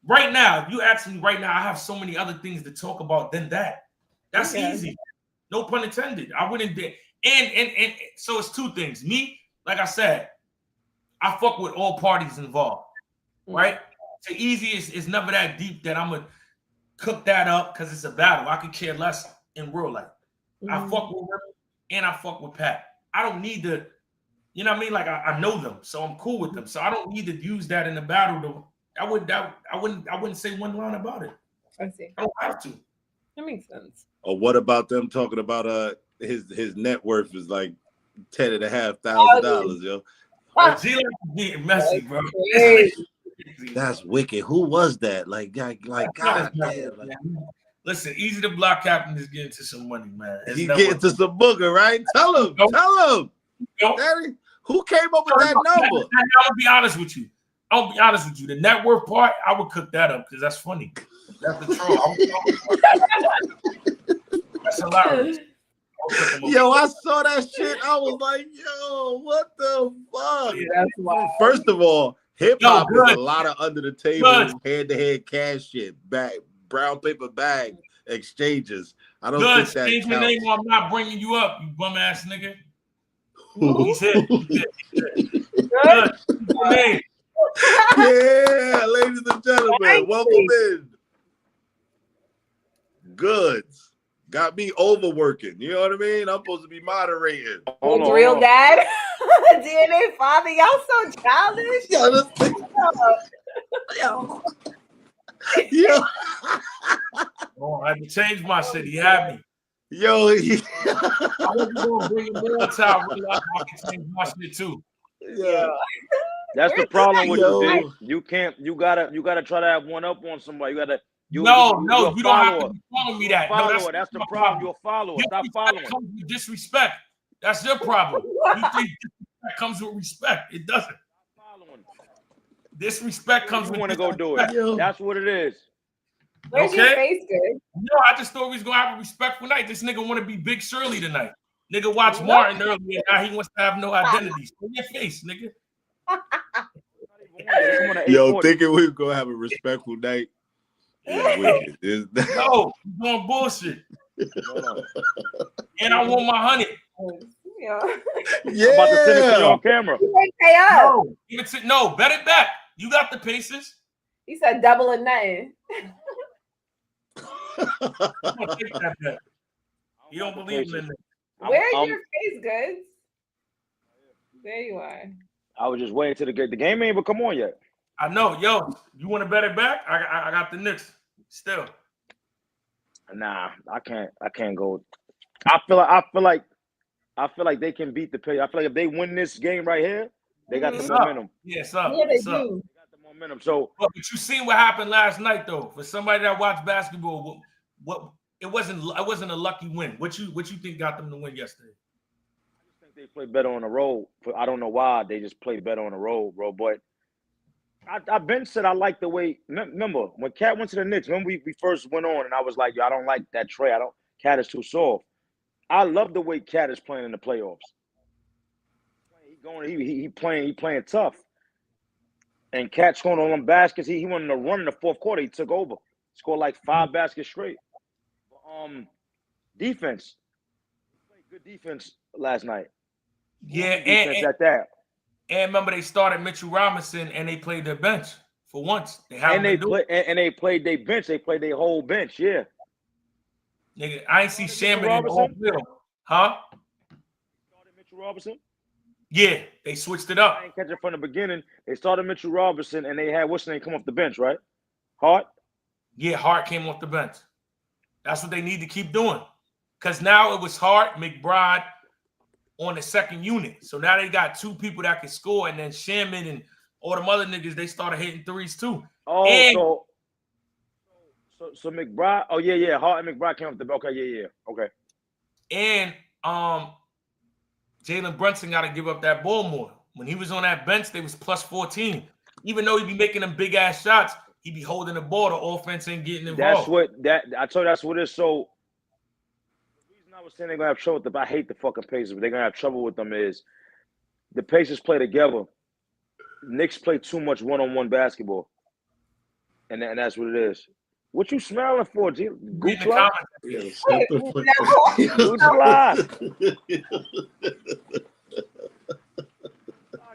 Right now, if you ask me right now, I have so many other things to talk about than that. That's easy. No pun intended. I wouldn't be. And so it's two things. Me, like I said, I fuck with all parties involved, right? So easy is never that deep that I'm gonna cook that up because it's a battle. I could care less in real life. I fuck with him and I fuck with Pat. I don't need to, you know what I mean? Like I know them, so I'm cool with them. So I don't need to use that in the battle. Though I wouldn't say one line about it. I see. I don't have to. That makes sense. Or what about them talking about his net worth is like $10,500, yo. G like getting messy, bro. That's wicked. Who was that? Like God damn. Like, listen, Easy the Block Captain is getting to some money, man. He's getting to some booger, right? Tell him. Daddy, who came up with that number? I'll be honest with you. The net worth part, I would cook that up because that's funny. That's the troll. That's hilarious. Yo, I saw that shit. I was like, yo, what the fuck? Yeah, that's wild. First of all, hip hop is a lot of under the table, hand-to-hand cash shit, brown paper bag exchanges. I don't think that change your name or I'm not bringing you up, you bum ass nigga. He's here. Good. Name. Yeah, ladies and gentlemen, welcome in. Goods. Got me overworking. You know what I mean? I'm supposed to be moderating. Real dad. DNA father. Y'all so childish. Yo. Oh, I had to change my shit. He had me. Yo. I wasn't going to bring him more time. I can change my shit too. Yeah. That's the problem with you, Dave. You gotta try to have one up on somebody. You don't have to be calling me that. No, that's the problem. You're a follower. Stop following. Comes with disrespect. That's your problem. You think disrespect comes with respect? It doesn't. Disrespect comes with. You want to go do it? Yo. That's what it is. Where's your face good? No, I just thought we was gonna have a respectful night. This nigga want to be Big Shirley tonight. Nigga watched Martin earlier. Now he wants to have no identity. Show your face, nigga. Yo, thinking we were gonna have a respectful night. Yeah, wicked. No, you doing bullshit. And I want my honey. Yeah. Yeah. I'm about to send it to you on camera. Pay up. No, bet it back. You got the paces. He said double or nothing. You don't believe in it. Where's your face goods? There you are. I was just waiting till the game ain't even come on yet. I know, yo. You want to bet it back? I got the Knicks still. Nah, I can't go. I feel like they can beat the Pacers. I feel like if they win this game right here, they got the momentum. Yeah, it's up. Yeah, they it's do. Up. They got the momentum. So, but you seen what happened last night, though. For somebody that watched basketball, what it wasn't a lucky win. What you think got them to win yesterday? I just think they play better on the road. I don't know why they just play better on the road, bro. But I've been said I like the way. Remember when Cat went to the Knicks? When we first went on, and I was like, yo, I don't like that trade. Cat is too soft. I love the way Cat is playing in the playoffs. He playing tough. And Cat scoring on them baskets. He wanted to run in the fourth quarter. He took over. Scored like 5 baskets straight. Defense. He played good defense last night. Yeah, and at that. And remember, they started Mitchell Robinson, and they played their bench for once. They played their bench. They played their whole bench. Yeah. Nigga, I ain't see Shaman in the whole field. Huh? Started Mitchell Robinson? Yeah, they switched it up. I ain't catch it from the beginning. They started Mitchell Robinson, and they had what's his name come off the bench, right? Hart? Yeah, Hart came off the bench. That's what they need to keep doing. Because now it was Hart, McBride on the second unit. So now they got 2 people that can score, and then Shaman and all them other niggas, they started hitting threes too. Oh, and, so McBride. Oh yeah. Hart and McBride came off the bench. Okay, yeah. Okay. And Jalen Brunson got to give up that ball more. When he was on that bench, they was plus 14. even though he be making them big ass shots, he be holding the ball. The offense ain't getting involved. That's what I told you. That's what it is. So the reason I was saying they're gonna have trouble with them. I hate the fucking Pacers, but they're gonna have trouble with them. Is the Pacers play together? Knicks play too much one-on-one basketball, and that's what it is. What you smiling for, G? Gooch lie? Gooch lie.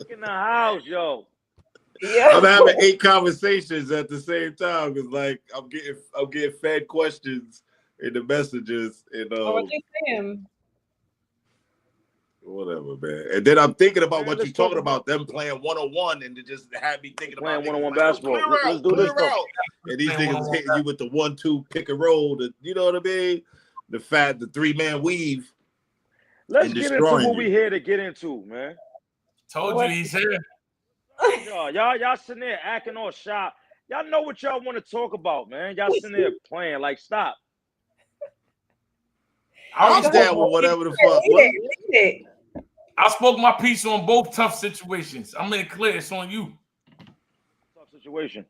In the house, yo. Yeah. I'm having 8 conversations at the same time because, like, I'm getting fed questions in the messages and What you saying? whatever, man. And then I'm thinking about what you're talking about, them playing one-on-one, and it just had me thinking playing about one-on-one like, basketball. Let's do this, bro. And these niggas hitting you with the 1-2 pick and roll. You know what I mean? The 3-man weave. Let's get into what we here to get into, man. Told you he's here. Y'all sitting there acting all shy. Y'all know what y'all want to talk about, man. Y'all sitting there playing like stop. I'm down with whatever the fuck. Lead it. I spoke my piece on both tough situations. I'm in clear. It's on you. Tough situation.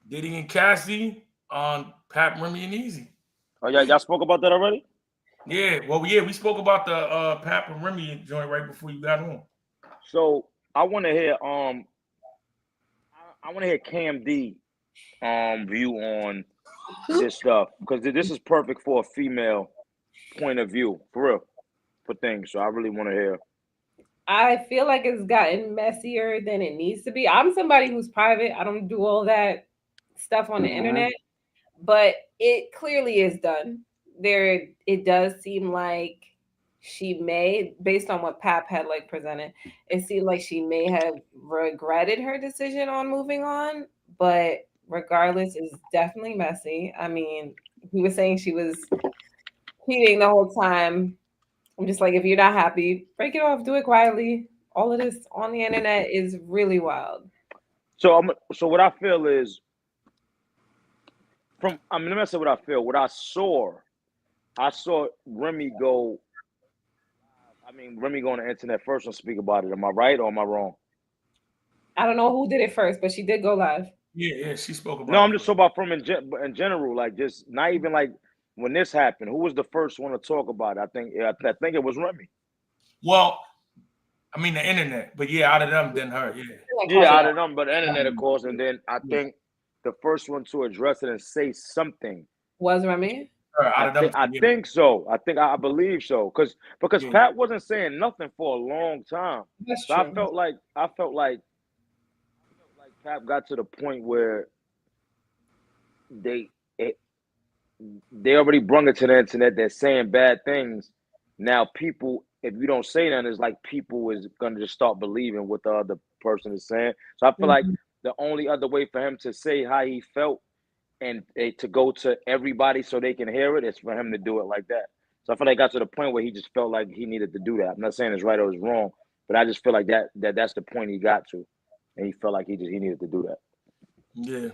Diddy and Cassie on Pat, Remy, and Easy. Oh, y'all spoke about that already? Yeah. Well, yeah, we spoke about the Pat and Remy joint right before you got on. So I want to hear Cam D view on this stuff because this is perfect for a female point of view for real for things. So I really want to hear. I feel like it's gotten messier than it needs to be. I'm somebody who's private. I don't do all that stuff on the internet, but it clearly is done. It does seem like she may, based on what Pap had like presented, it seemed like she may have regretted her decision on moving on, but regardless, it's definitely messy. I mean, he was saying she was cheating the whole time. I'm just like, if you're not happy, break it off, do it quietly. All of this on the internet is really wild. So what I feel is let me say what I feel. What I saw Remy go. Remy go on the internet first and speak about it. Am I right or am I wrong? I don't know who did it first, but she did go live. Yeah, she spoke about it. No, I'm just talking about from in general, like just not even like when this happened. Who was the first one to talk about it? I think it was Remy. Well, I mean the internet, but yeah, out of them, then her, out of them, but the internet, of course, and then I think the first one to address it and say something was Remy. I think so. I believe so. Because Pat wasn't saying nothing for a long time. That's so true. I felt like Pat got to the point where they already brung it to the internet. They're saying bad things. Now people, if you don't say nothing, it's like people is gonna just start believing what the other person is saying. So I feel like the only other way for him to say how he felt and to go to everybody so they can hear it is for him to do it like that. So I feel like it got to the point where he just felt like he needed to do that. I'm not saying it's right or it's wrong, but I just feel like that's the point he got to, and he felt like he needed to do that. Yeah.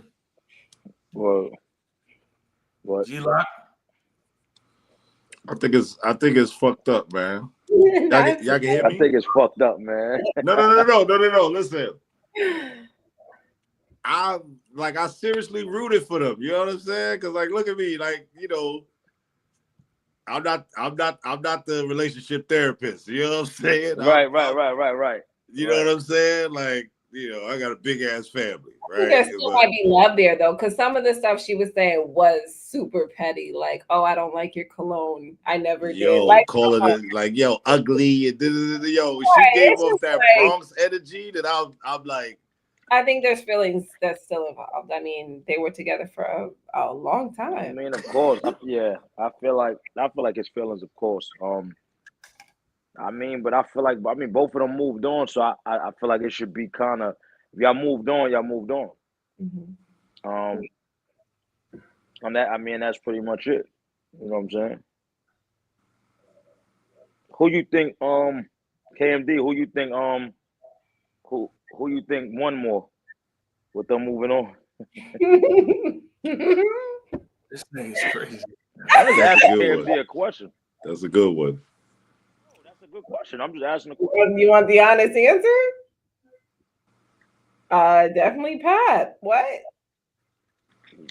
Well, what? G-Lock? I think it's fucked up, man. Y'all can hear me? I think it's fucked up, man. No. Listen. I seriously rooted for them. You know what I'm saying? Because like, look at me, like, you know, I'm not the relationship therapist. You know what I'm saying? Right. You know what I'm saying? Like, you know, I got a big ass family, right? There still might be love there though, because some of the stuff she was saying was super petty. Like, oh, I don't like your cologne. I never did. Like, calling it like, yo, ugly. And yo, she gave off that Bronx energy that I'm like. I think there's feelings that's still involved. I mean, they were together for a long time. I mean, of course, yeah. I feel like his feelings, of course. I mean, but I feel like both of them moved on, so I feel like it should be kind of, if y'all moved on, y'all moved on. Mm-hmm. On that, I mean, that's pretty much it. You know what I'm saying? Who you think? KMD. Who you think? Who you think won more with them moving on? This thing is crazy. I was asking KMD a question. That's a good one. That's a good question. I'm just asking a question. You want the honest answer? Definitely Pat. What?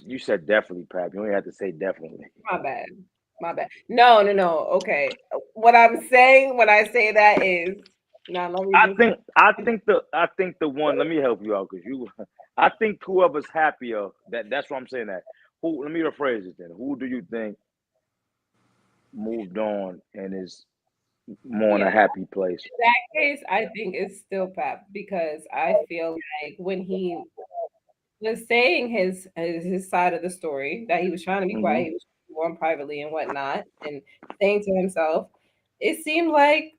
You said definitely, Pap. You only have to say definitely. My bad. My bad. No. Okay. What I'm saying when I say that is now let me just I think the one. Let me help you out because you. I think whoever's happier. That's what I'm saying. That who. Let me rephrase it then. Who do you think moved on and is more in a happy place? In that case, I think it's still Pep because I feel like when he was saying his side of the story that he was trying to be quiet, he was trying to privately and whatnot, and saying to himself, it seemed like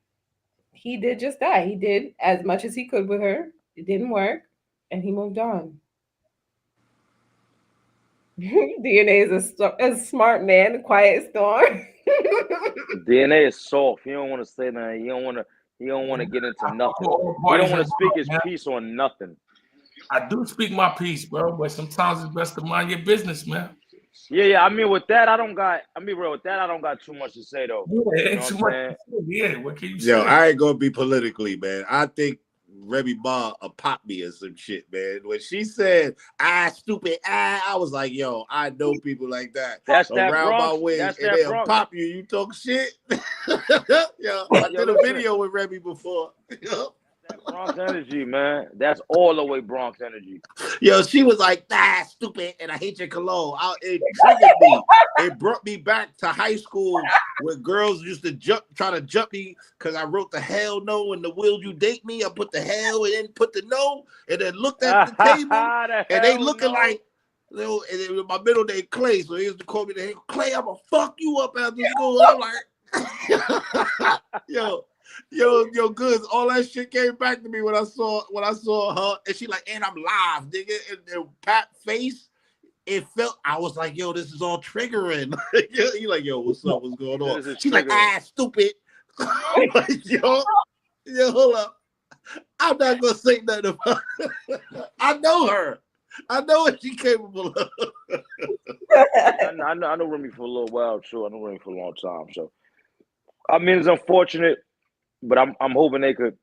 he did just that. He did as much as he could with her. It didn't work, and he moved on. DNA is a smart man, a quiet storm. DNA is soft. He don't want to say that. He don't want to. He don't want to get into nothing. He don't want to speak his piece on nothing. I do speak my piece, bro, but sometimes it's best to mind your business, man. Yeah. I mean, with that, I don't got. I mean, real with that, I don't got too much to say though. Yeah, ain't too much. Yeah, what can you say? Yo, I ain't gonna be politically, man. I think Remy Ma pop me or some shit, man. When she said stupid, I was like, yo, I know people like that. That's around that Bronx, my wings, that's and that they'll Bronx. pop you. You talk shit. Yo, I did a video with Remy before. That Bronx energy, man. That's all the way Bronx energy. Yo, she was like, stupid, and I hate your cologne. It triggered me. It brought me back to high school where girls used to try to jump me because I wrote the hell no and the will you date me. I put the hell and then put the no, and then looked at the table, and they looking like, and it, my middle name Clay, so he used to call me the Clay. I'm gonna fuck you up after school. And I'm like, yo, goods. All that shit came back to me when I saw her, and she like, and I'm live, nigga. And Pat face, it felt. I was like, yo, this is all triggering. He like, yo, what's up? What's going on? She's like, stupid. I'm like, yo, hold up. I'm not gonna say nothing about it. I know her. I know what she's capable of. I know Remy for a little while too. I know Remy for a long time. So, I mean, it's unfortunate. But I'm hoping it could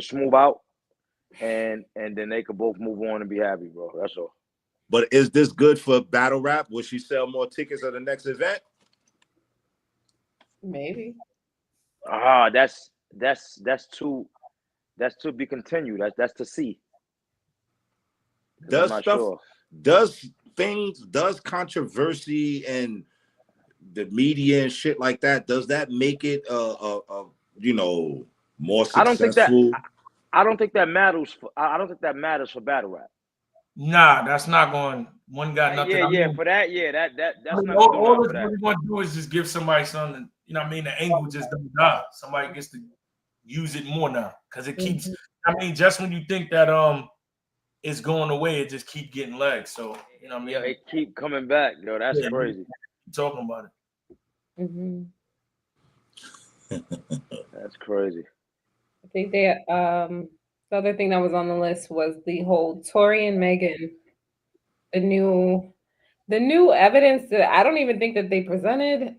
smooth out, and then they could both move on and be happy, bro. That's all. But is this good for battle rap? Will she sell more tickets at the next event? Maybe. That's to be continued. That's to see. Does controversy and the media and shit like that, does that make it more successful? I don't think that matters for battle rap. Nah, that's not going. One got nothing. For that, that's not all it's really going to do is just give somebody something. You know what I mean? The angle just doesn't die. Somebody gets to use it more now because it keeps. I mean, just when you think that it's going away, it just keep getting legs. So you know what I mean? Yeah, it keep coming back, yo. That's crazy. Keep talking about it. That's crazy. I think they the other thing that was on the list was the whole Tory and Meghan, the new evidence that I don't even think that they presented.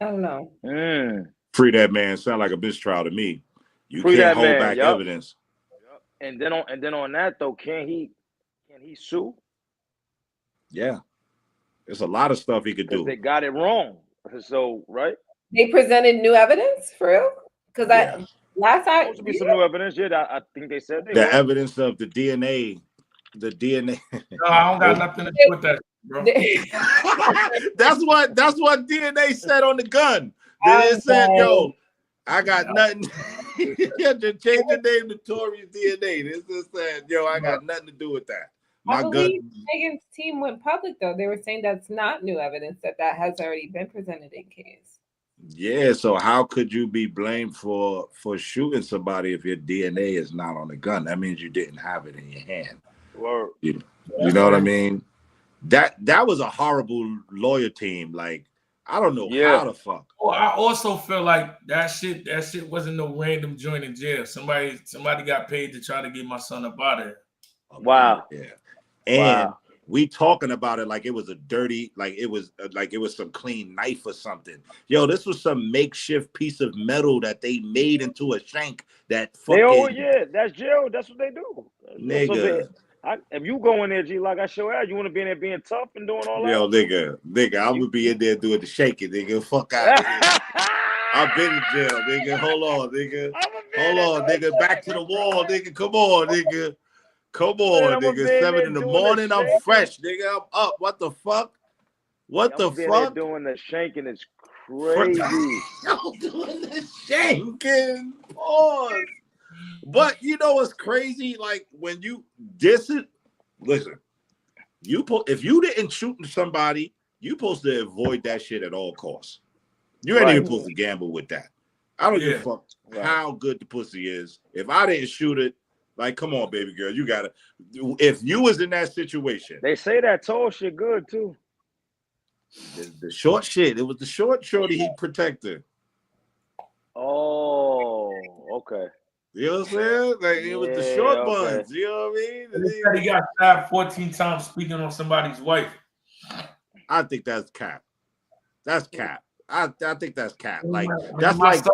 I don't know. Free that man. Sound like a mistrial to me. You can't hold back evidence. And then on that though, can he sue? Yeah, there's a lot of stuff he could do. They got it wrong. So right. They presented new evidence for real? Because last time supposed to be some new evidence. Yeah, I think they said the evidence of the DNA. The DNA. No, I don't got nothing to do with that, bro. that's what DNA said on the gun. They said, yo, I got nothing. Yeah, just change the name to Tory's DNA. This just said, yo, I got nothing to do with that. I believe Megan's team went public though. They were saying that's not new evidence, that has already been presented in case. Yeah, so how could you be blamed for shooting somebody if your DNA is not on the gun? That means you didn't have it in your hand. Word. You know what I mean? That was a horrible lawyer team. Like, I don't know how the fuck. Well, I also feel like that shit wasn't no random joint in jail. Somebody got paid to try to get my son up out of there. Wow. Yeah. And We talking about it like it was a dirty, like it was some clean knife or something. Yo, this was some makeshift piece of metal that they made into a shank. That fucking that's jail. That's what they do, nigga. If you go in there, G, like I show out, you want to be in there being tough and doing all Yo, that. nigga, I would be in there doing the shaking, nigga. Fuck out of here. I've been in jail, nigga. Hold on, nigga. Back to the wall, nigga. Come on, nigga. Come on, nigga. 7 in the morning. I'm fresh, nigga. I'm up. What the fuck? What the fuck? Doing the shanking is crazy. I'm doing the shanking. Pause. But you know what's crazy? Like when you listen, if you didn't shoot somebody, you supposed to avoid that shit at all costs. You ain't even supposed to gamble with that. I don't give a fuck how good the pussy is. If I didn't shoot it, like, come on, baby girl, you gotta. If you was in that situation, they say that tall shit good too. The short shit. It was the short shorty he protected. Oh, okay. You know what I'm saying? Like it was the short buns. You know what I mean? He said he got stabbed 14 times speaking on somebody's wife. I think that's cap. That's cap. I think that's cap. Like that's like,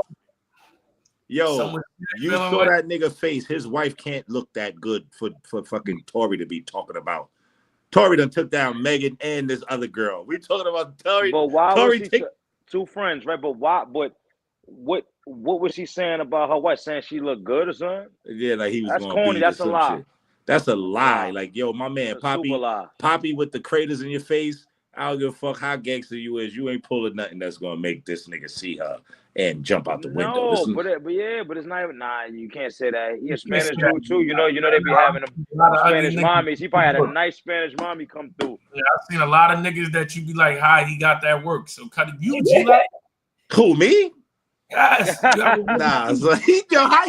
yo, you saw that nigga face. His wife can't look that good for fucking Tory to be talking about. Tory done took down Megan and this other girl. We talking about Tory. But why was she two friends, right? But why? But what was she saying about her wife? Saying she looked good or something? Yeah, like he was. That's corny. That's a lie. Shit. That's a lie. Like, yo, my man Poppy with the craters in your face. I don't give a fuck how gangster you is. You ain't pulling nothing that's gonna make this nigga see her and jump out the window. No, but it's not even. Nah, you can't say that. He a Spanish dude too. You know they be having a Spanish mommies. He probably had a nice Spanish mommy come through. Yeah, I've seen a lot of niggas that you be like, "Hi, he got that work." So cut it. You G-Like? Who, me? Yes. Nah, so he try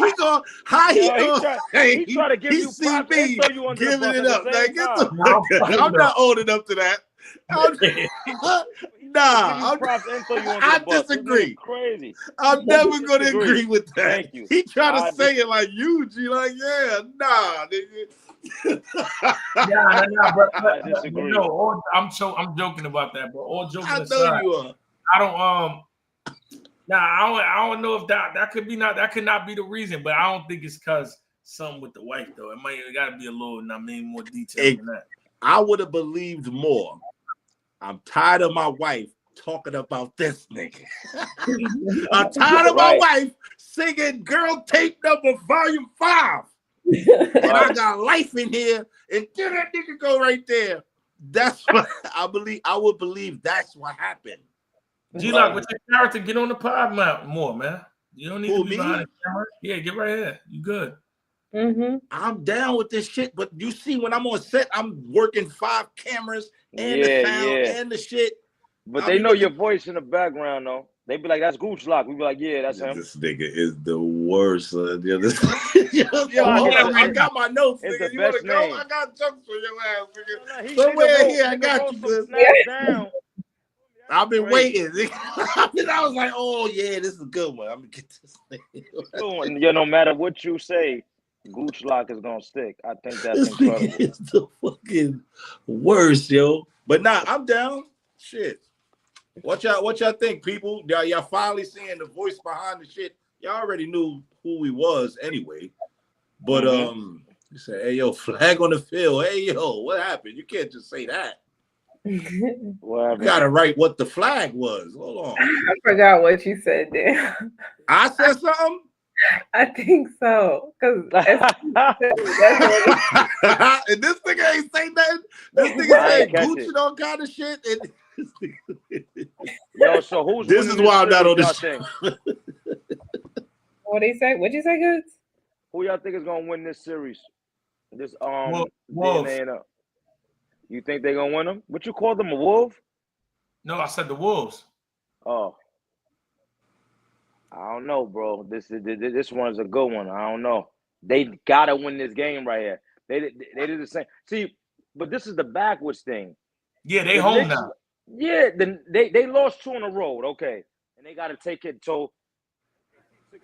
to give you props and throw you under giving it up. Like, get the fuck I'm not old enough to that. I disagree. Crazy. I'm never gonna agree with that. Thank you. He trying to say it like you, G, like, yeah, nah, nigga. But no, I'm joking about that, but all joking aside, I know you are. I don't I don't know if that could not be the reason, but I don't think it's because something with the wife though. It gotta be a little, more detail than that. I would have believed more. I'm tired of my wife talking about this nigga. I'm tired of my wife singing Girl Tape Number Volume 5. And I got life in here, and then that nigga go right there. That's what I believe. I would believe that's what happened. G-Lock, with your character, get on the pod more, man. You don't need to be behind the camera. Yeah, get right here. You good. Mm-hmm. I'm down with this shit, but you see, when I'm on set, I'm working 5 cameras and the sound and the shit. But they know your voice in the background, though. They be like, "That's Gooch Lock." We be like, "Yeah, that's him." This nigga is the worst. I got my notes, nigga. You want to go? I got jokes for your ass, nigga. Somewhere here, I got you. I've been waiting. I was like, "Oh yeah, this is a good one. I'm gonna get this thing." Yeah, no matter what you say, Gooch Lock is gonna stick. I think that's incredible. It's the fucking worst, yo. But nah, I'm down. Shit. What y'all think, people? Y'all finally seeing the voice behind the shit. Y'all already knew who he was anyway. But you say, "Hey yo, flag on the field. Hey yo, what happened?" You can't just say that. Well, you gotta write what the flag was. Hold on. I forgot what you said there. I said something? I think so. Cause and this nigga ain't say nothing. This nigga said Gucci and all kind of shit. Yo, so who's this is why I'm not on this show. What they say? What'd you say, Goods? Who y'all think is gonna win this series? This Wolves. You think they're gonna win them? What you call them, a wolf? No, I said the Wolves. Oh, I don't know, bro. This one's a good one. I don't know. They gotta win this game right here. They did the same. See, but this is the backwards thing. Yeah, they home now. Yeah, they lost 2 in a row. Okay, and they gotta take it to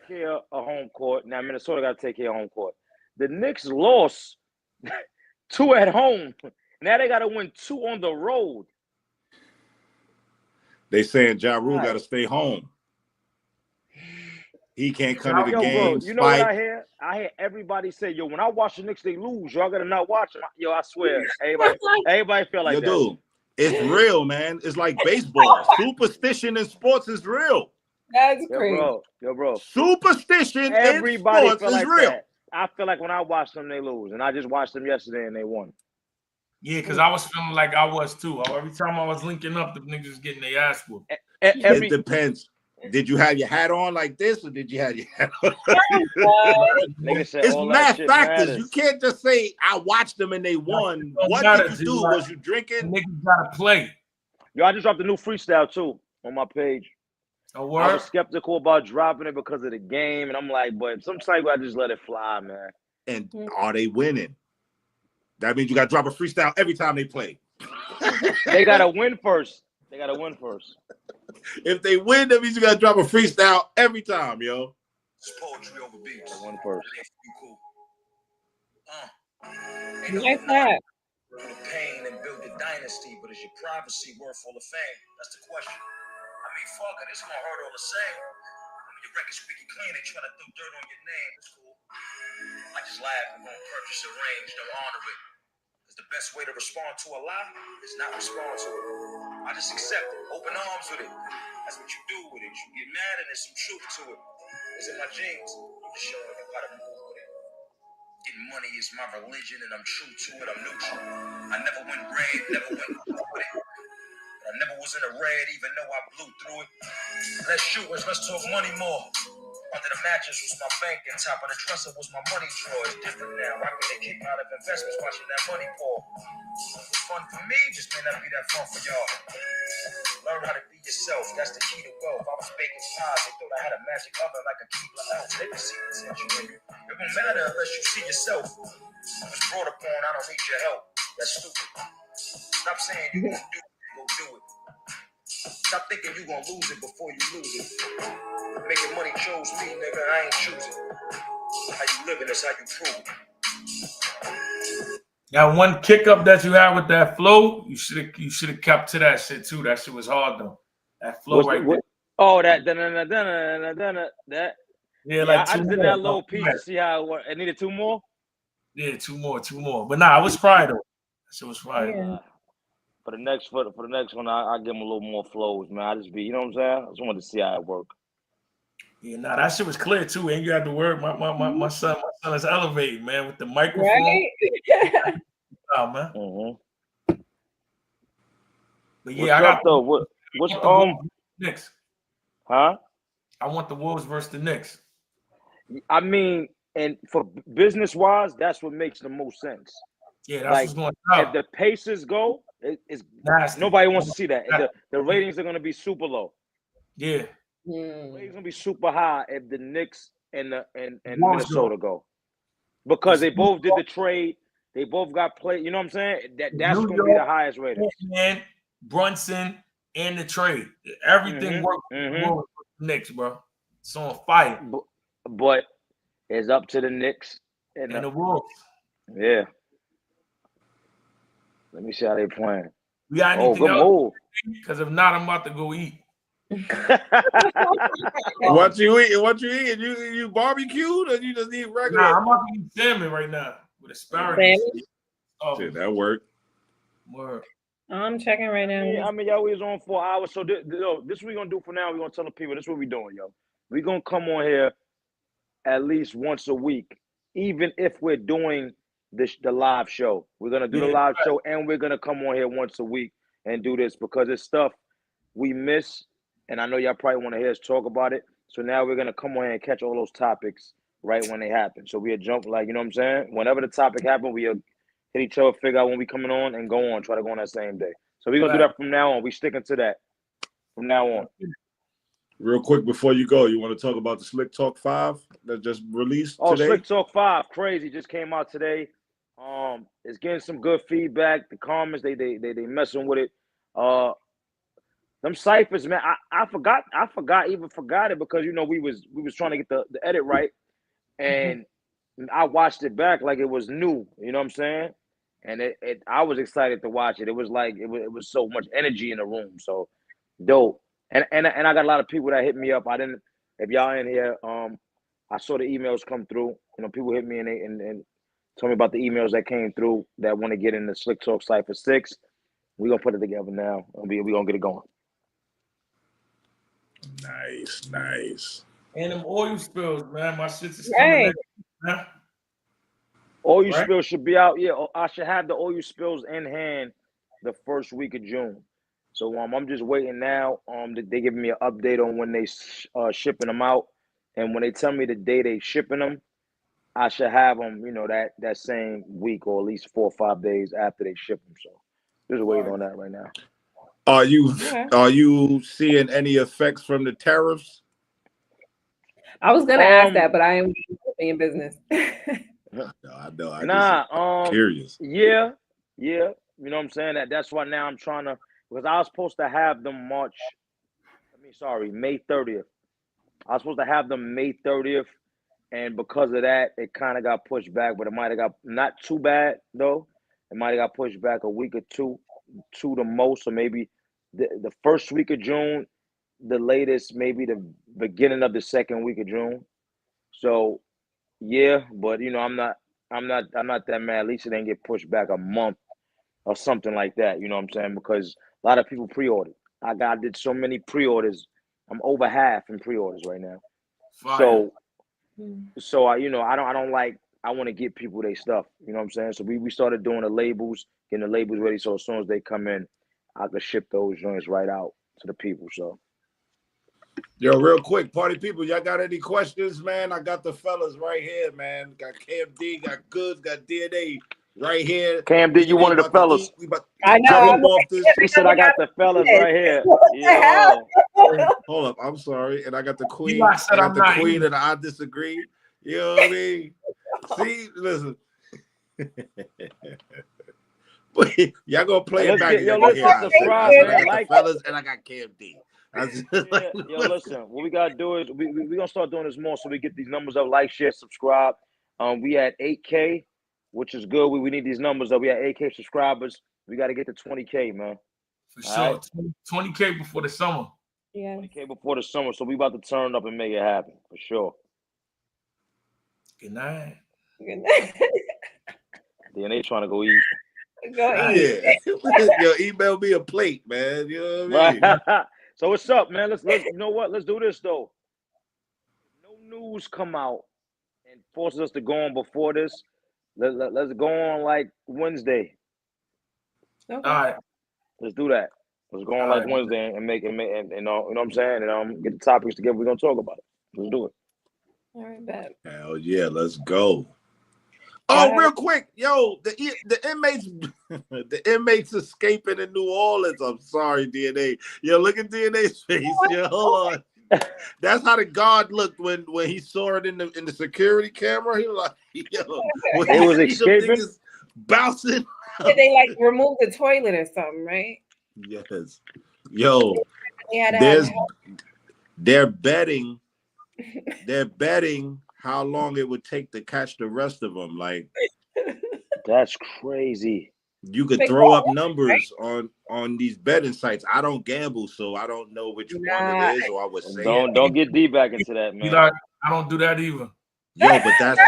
care of home court. Now Minnesota gotta take care of home court. The Knicks lost 2 at home. Now they got to win 2 on the road. They saying Ja Rule got to stay home. He can't come to the game. Bro, you know what I hear? I hear everybody say, yo, when I watch the Knicks, they lose. Y'all got to not watch them. Yo, I swear. Everybody feel like that. Dude, it's real, man. It's like baseball. Superstition in sports is real. That's crazy. Yo, bro. Superstition in sports is real. That. I feel like when I watch them, they lose. And I just watched them yesterday and they won. Yeah, because I was feeling like I was too. Every time I was linking up, the niggas was getting their ass whooped. It depends. Did you have your hat on like this, or did you have your hat on? It's math factors. Matters. You can't just say I watched them and they won. What did you do? Was you drinking? Niggas gotta play. Yo, I just dropped a new freestyle too on my page. I was skeptical about dropping it because of the game, and I'm like, but sometimes I just let it fly, man. And are they winning? That means you got to drop a freestyle every time they play. They got to win first. If they win, that means you got to drop a freestyle every time, yo. It's poetry over beats. Win first. You like that? The pain and build your dynasty, but is your privacy worth all the fame? That's the question. I mean, fuck it, it's gonna hurt all the same. I mean, your record's squeaky clean, they try to throw dirt on your name. It's cool. I just laugh and won't purchase a range, don't honor it. Because the best way to respond to a lie is not respond to it. I just accept it, open arms with it. That's what you do with it. You get mad and there's some truth to it. It's in my genes. You just show you how to move with it. Getting money is my religion and I'm true to it. I'm neutral. I never went red, never went blue with it. I never was in the red, even though I blew through it. Let's shoot, let's talk money more. Under the mattress was my bank, and top of the dresser was my money drawer. It's different now. I get a kick out of investments watching that money pour. It's fun for me, just may not be that fun for y'all. Learn how to be yourself, that's the key to wealth. I was baking pies, they thought I had a magic oven like a Keebler elf. They can see potential in you. It won't matter unless you see yourself. I was brought upon, I don't need your help. That's stupid. Stop saying you gonna do it, go do it. Stop thinking you gonna lose it before you lose it. Making money chose me, nigga, I ain't choosing. How you living is how you prove it. That one kick up that you had with that flow, you should have kept to that shit too. That shit was hard though. That flow there. Oh, that. Yeah, like I did that little piece to see how it worked. I needed 2 more. Yeah, 2 more. But nah, it was fire though. That shit was fire. Yeah. For the next one, I give him a little more flows, man. I just be, you know what I'm saying? I just wanted to see how it worked. Yeah, nah, that shit was clear too. And you had the word. My son is elevated, man, with the microphone. Right? Oh man. Mm-hmm. But yeah, I got what's Knicks. Huh? I want the Wolves versus the Knicks. I mean, and for business wise, that's what makes the most sense. Yeah, that's what's going on. If the Pacers go, it's nasty. Nobody wants to see that. The ratings are going to be super low. Yeah. The ratings going to be super high if the Knicks and Minnesota go. Because they both did the trade. They both got played. You know what I'm saying? That's going to be the highest rating. And Brunson and the trade. Everything worked for the Knicks, bro. It's on fire. But it's up to the Knicks and the Wolves. Yeah. Let me see how they playing. We got anything else? Because if not, I'm about to go eat. What you eat? You barbecued or you just eat regular? Nah, I'm about to eat salmon right now with asparagus. Oh, shit, that worked. Word. I'm checking right now. Yeah, I mean, y'all was on 4 hours. So this what we're going to do for now. We're going to tell the people this is what we're doing, yo. We're going to come on here at least once a week, even if we're doing the live show. We're going to do the live show, and we're going to come on here once a week and do this because it's stuff we miss, and I know y'all probably want to hear us talk about it. So now we're going to come on here and catch all those topics right when they happen. So we'll jump, like, you know what I'm saying? Whenever the topic happens, we'll hit each other, figure out when we coming on, and go on, try to go on that same day. So we're going to do that from now on. We sticking to that from now on. Real quick before you go, you want to talk about the Slick Talk 5 that just released today? Slick Talk 5, crazy, just came out today. It's getting some good feedback. The comments, they messing with it. Them ciphers, man. I forgot it because you know we was trying to get the edit right, and I watched it back like it was new. You know what I'm saying? and I was excited to watch it. It was like it was so much energy in the room. So dope. And I got a lot of people that hit me up. I didn't. If y'all in here, I saw the emails come through. You know, people hit me and told me about the emails that came through that want to get in the Slick Talk Cypher 6. We're gonna put it together now. We're gonna get it going. Nice. And them oil spills, man. My shit's is coming in. Huh? Oil spills should be out. Yeah, I should have the oil spills in hand the first week of June. So I'm just waiting now. They give me an update on when they shipping them out, and when they tell me the day they shipping them, I should have them. You know, that same week or at least 4 or 5 days after they ship them. So just waiting on that right now. Are you seeing any effects from the tariffs? I was gonna ask that, but I am in business. No, I know. I'm curious. Yeah. You know what I'm saying? That's why now I'm trying to, because I was supposed to have them May 30th. I was supposed to have them May 30th, and because of that, it kind of got pushed back. But it might have got not too bad though. It might have got pushed back a week or two the most, or maybe the first week of June, the latest, maybe the beginning of the second week of June. So yeah, but you know, I'm not that mad. At least it didn't get pushed back a month or something like that. You know what I'm saying? Because a lot of people pre-ordered. I did so many pre-orders. I'm over half in pre-orders right now. Fire. So I want to get people their stuff. You know what I'm saying? So we started doing the labels, getting the labels ready. So as soon as they come in, I could ship those joints right out to the people. So. Yo, real quick, party people, y'all got any questions, man? I got the fellas right here, man. Got KMD, got Goods, got DNA right here. KMD, you one of the fellas. I know. He said I got the fellas right here. Yeah. Hold up, I'm sorry. And I got the queen. I got the queen and I disagree. You know what I mean? See, listen. Y'all gonna play it back. Yo, listen, subscribe, man. I got the fellas and I got KMD. Yo, listen. What we gotta do is we gonna start doing this more so we get these numbers up. Like, share, subscribe. We at 8K, which is good. We need these numbers up. We at 8K subscribers. We got to get to 20K, man. For sure, right? 20K before the summer. Yeah, 20K before the summer. So we about to turn up and make it happen for sure. Good night. DNA trying to go eat. Go eat. Yeah. Yo, email me a plate, man. You know what I mean? Right. So what's up, man? Let's you know what? Let's do this though. No news come out and forces us to go on before this. Let's go on like Wednesday. Okay. All right. Let's do that. Let's go on like Wednesday and make and you know what I'm saying? And get the topics together. We're gonna talk about it. Let's do it. All right, bet. Hell yeah, let's go. Oh, real quick, yo, the inmates escaping in New Orleans. I'm sorry, DNA. Yo, look at DNA's face. Yo, hold on. That's how the guard looked when he saw it in the security camera. He was like, yo, they was escaping, bouncing. Yeah, they like removed the toilet or something, right? Yes. Yo, they're betting how long it would take to catch the rest of them. Like, that's crazy. You could throw up numbers on these betting sites. I don't gamble, so I don't know which one it is, or I would say don't get deep back into that, man. I don't do that either. Yo, but that's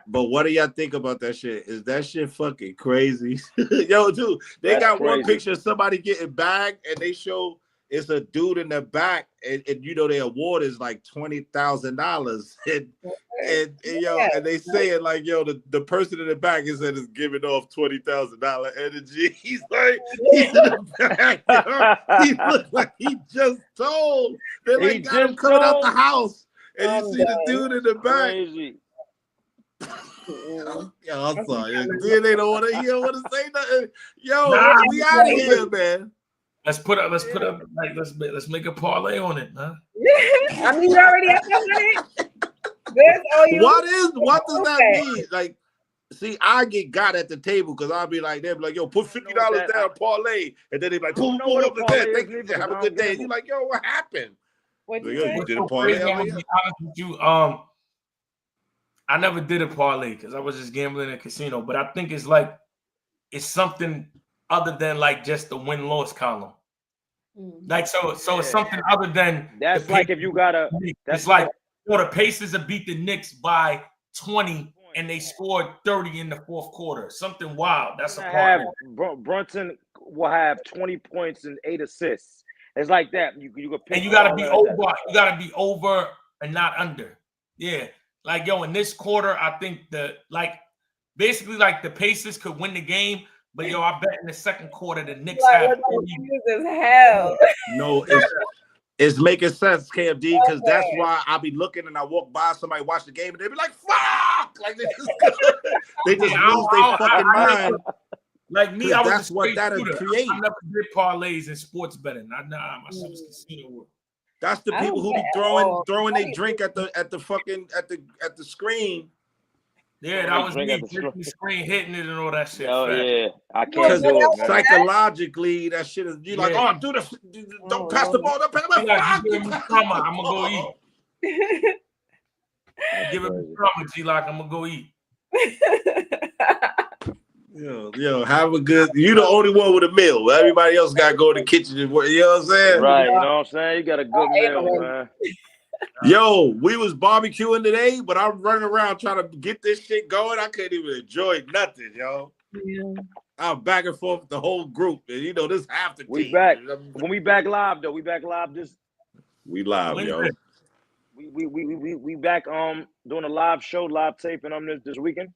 but what do y'all think about that shit? Is that shit fucking crazy? Yo, dude, they got one picture of somebody getting bagged, and they show it's a dude in the back, and you know their award is like $20,000, and they say it like, yo, the person in the back is giving off $20,000 energy. He's like, he's in the back. He looked like he just told. They like got him coming out the house, and you see the dude in the back. Crazy. Yo, I'm sorry. DNA don't want to say nothing. Yo, we out of here, man. Let's make a parlay on it, man. I mean, you already have that money. What does that mean? Like, see, I get got at the table because I'll be like, they'll be like, yo, put $50 down, parlay, and then they be like, boom, up the day. Thank you. Have a good day. And you're like, yo, what happened? What you did a parlay? I'm gonna be honest with you. I never did a parlay because I was just gambling in a casino, but I think it's like is something other than like just the win-loss column. Like so it's something other than that's like if you gotta. It's like the Pacers have beat the Knicks by 20 and they scored 30 in the fourth quarter. Something wild. That's a part. Brunson will have 20 points and 8 assists. It's like that. You could pick, and you gotta be over. You gotta be over and not under. Yeah. Like in this quarter, I think basically the Pacers could win the game. But I bet in the second quarter the Knicks have 30. Hell. No, it's making sense, KFD, because that's why I'll be looking and I walk by somebody watch the game and they be like, "Fuck!" Like they just lose their fucking mind. Like me, that's what that'll create. I never did parlays in sports betting. My shit was casino work. That's the people who be throwing their drink at the screen. Yeah, that was me. The screen hitting it and all that shit. Oh yeah, I can't do it. Psychologically, that shit is like, do this. Don't pass the ball. Don't pass the ball. I'm gonna go eat. Give it a drama, G-Lock. I'm gonna go eat. Yo, have a good. You the only one with a meal. Everybody else got to go to the kitchen and work. You know what I'm saying? Right. You know what I'm saying? You got a good meal, man. Yo, we was barbecuing today, but I'm running around trying to get this shit going. I couldn't even enjoy nothing, yo. Yeah. I'm back and forth with the whole group, and this half the team. We back. When we back live though, we back live this. We live, yo. We back doing a live show, live taping this weekend.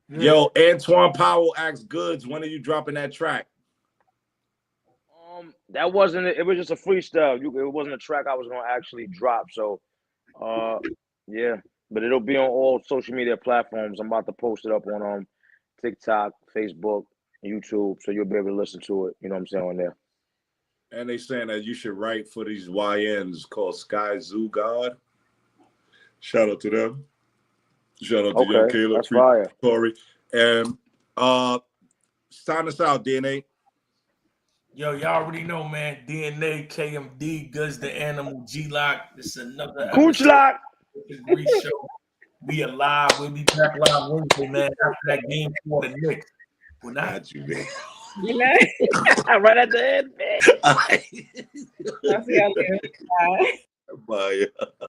Yo, Antoine Powell asked Goods, when are you dropping that track? That wasn't it. It was just a freestyle. It wasn't a track I was gonna actually drop. So, yeah. But it'll be on all social media platforms. I'm about to post it up on TikTok, Facebook, YouTube, so you'll be able to listen to it. You know what I'm saying on there. And they saying that you should write for these YNs called Sky Zoo God. Shout out to them. Shout out to Young Caleb, Corey, and sign us out, DNA. Yo, y'all already know, man. DNA, KMD, Goods the Animal, G-Lock. This is another Gooch Lock. Show. We are live. We'll be back live Wednesday, man. After that game for the Knicks. We're not you, man. Right at the end, man. I'll see y'all later. Bye. Bye.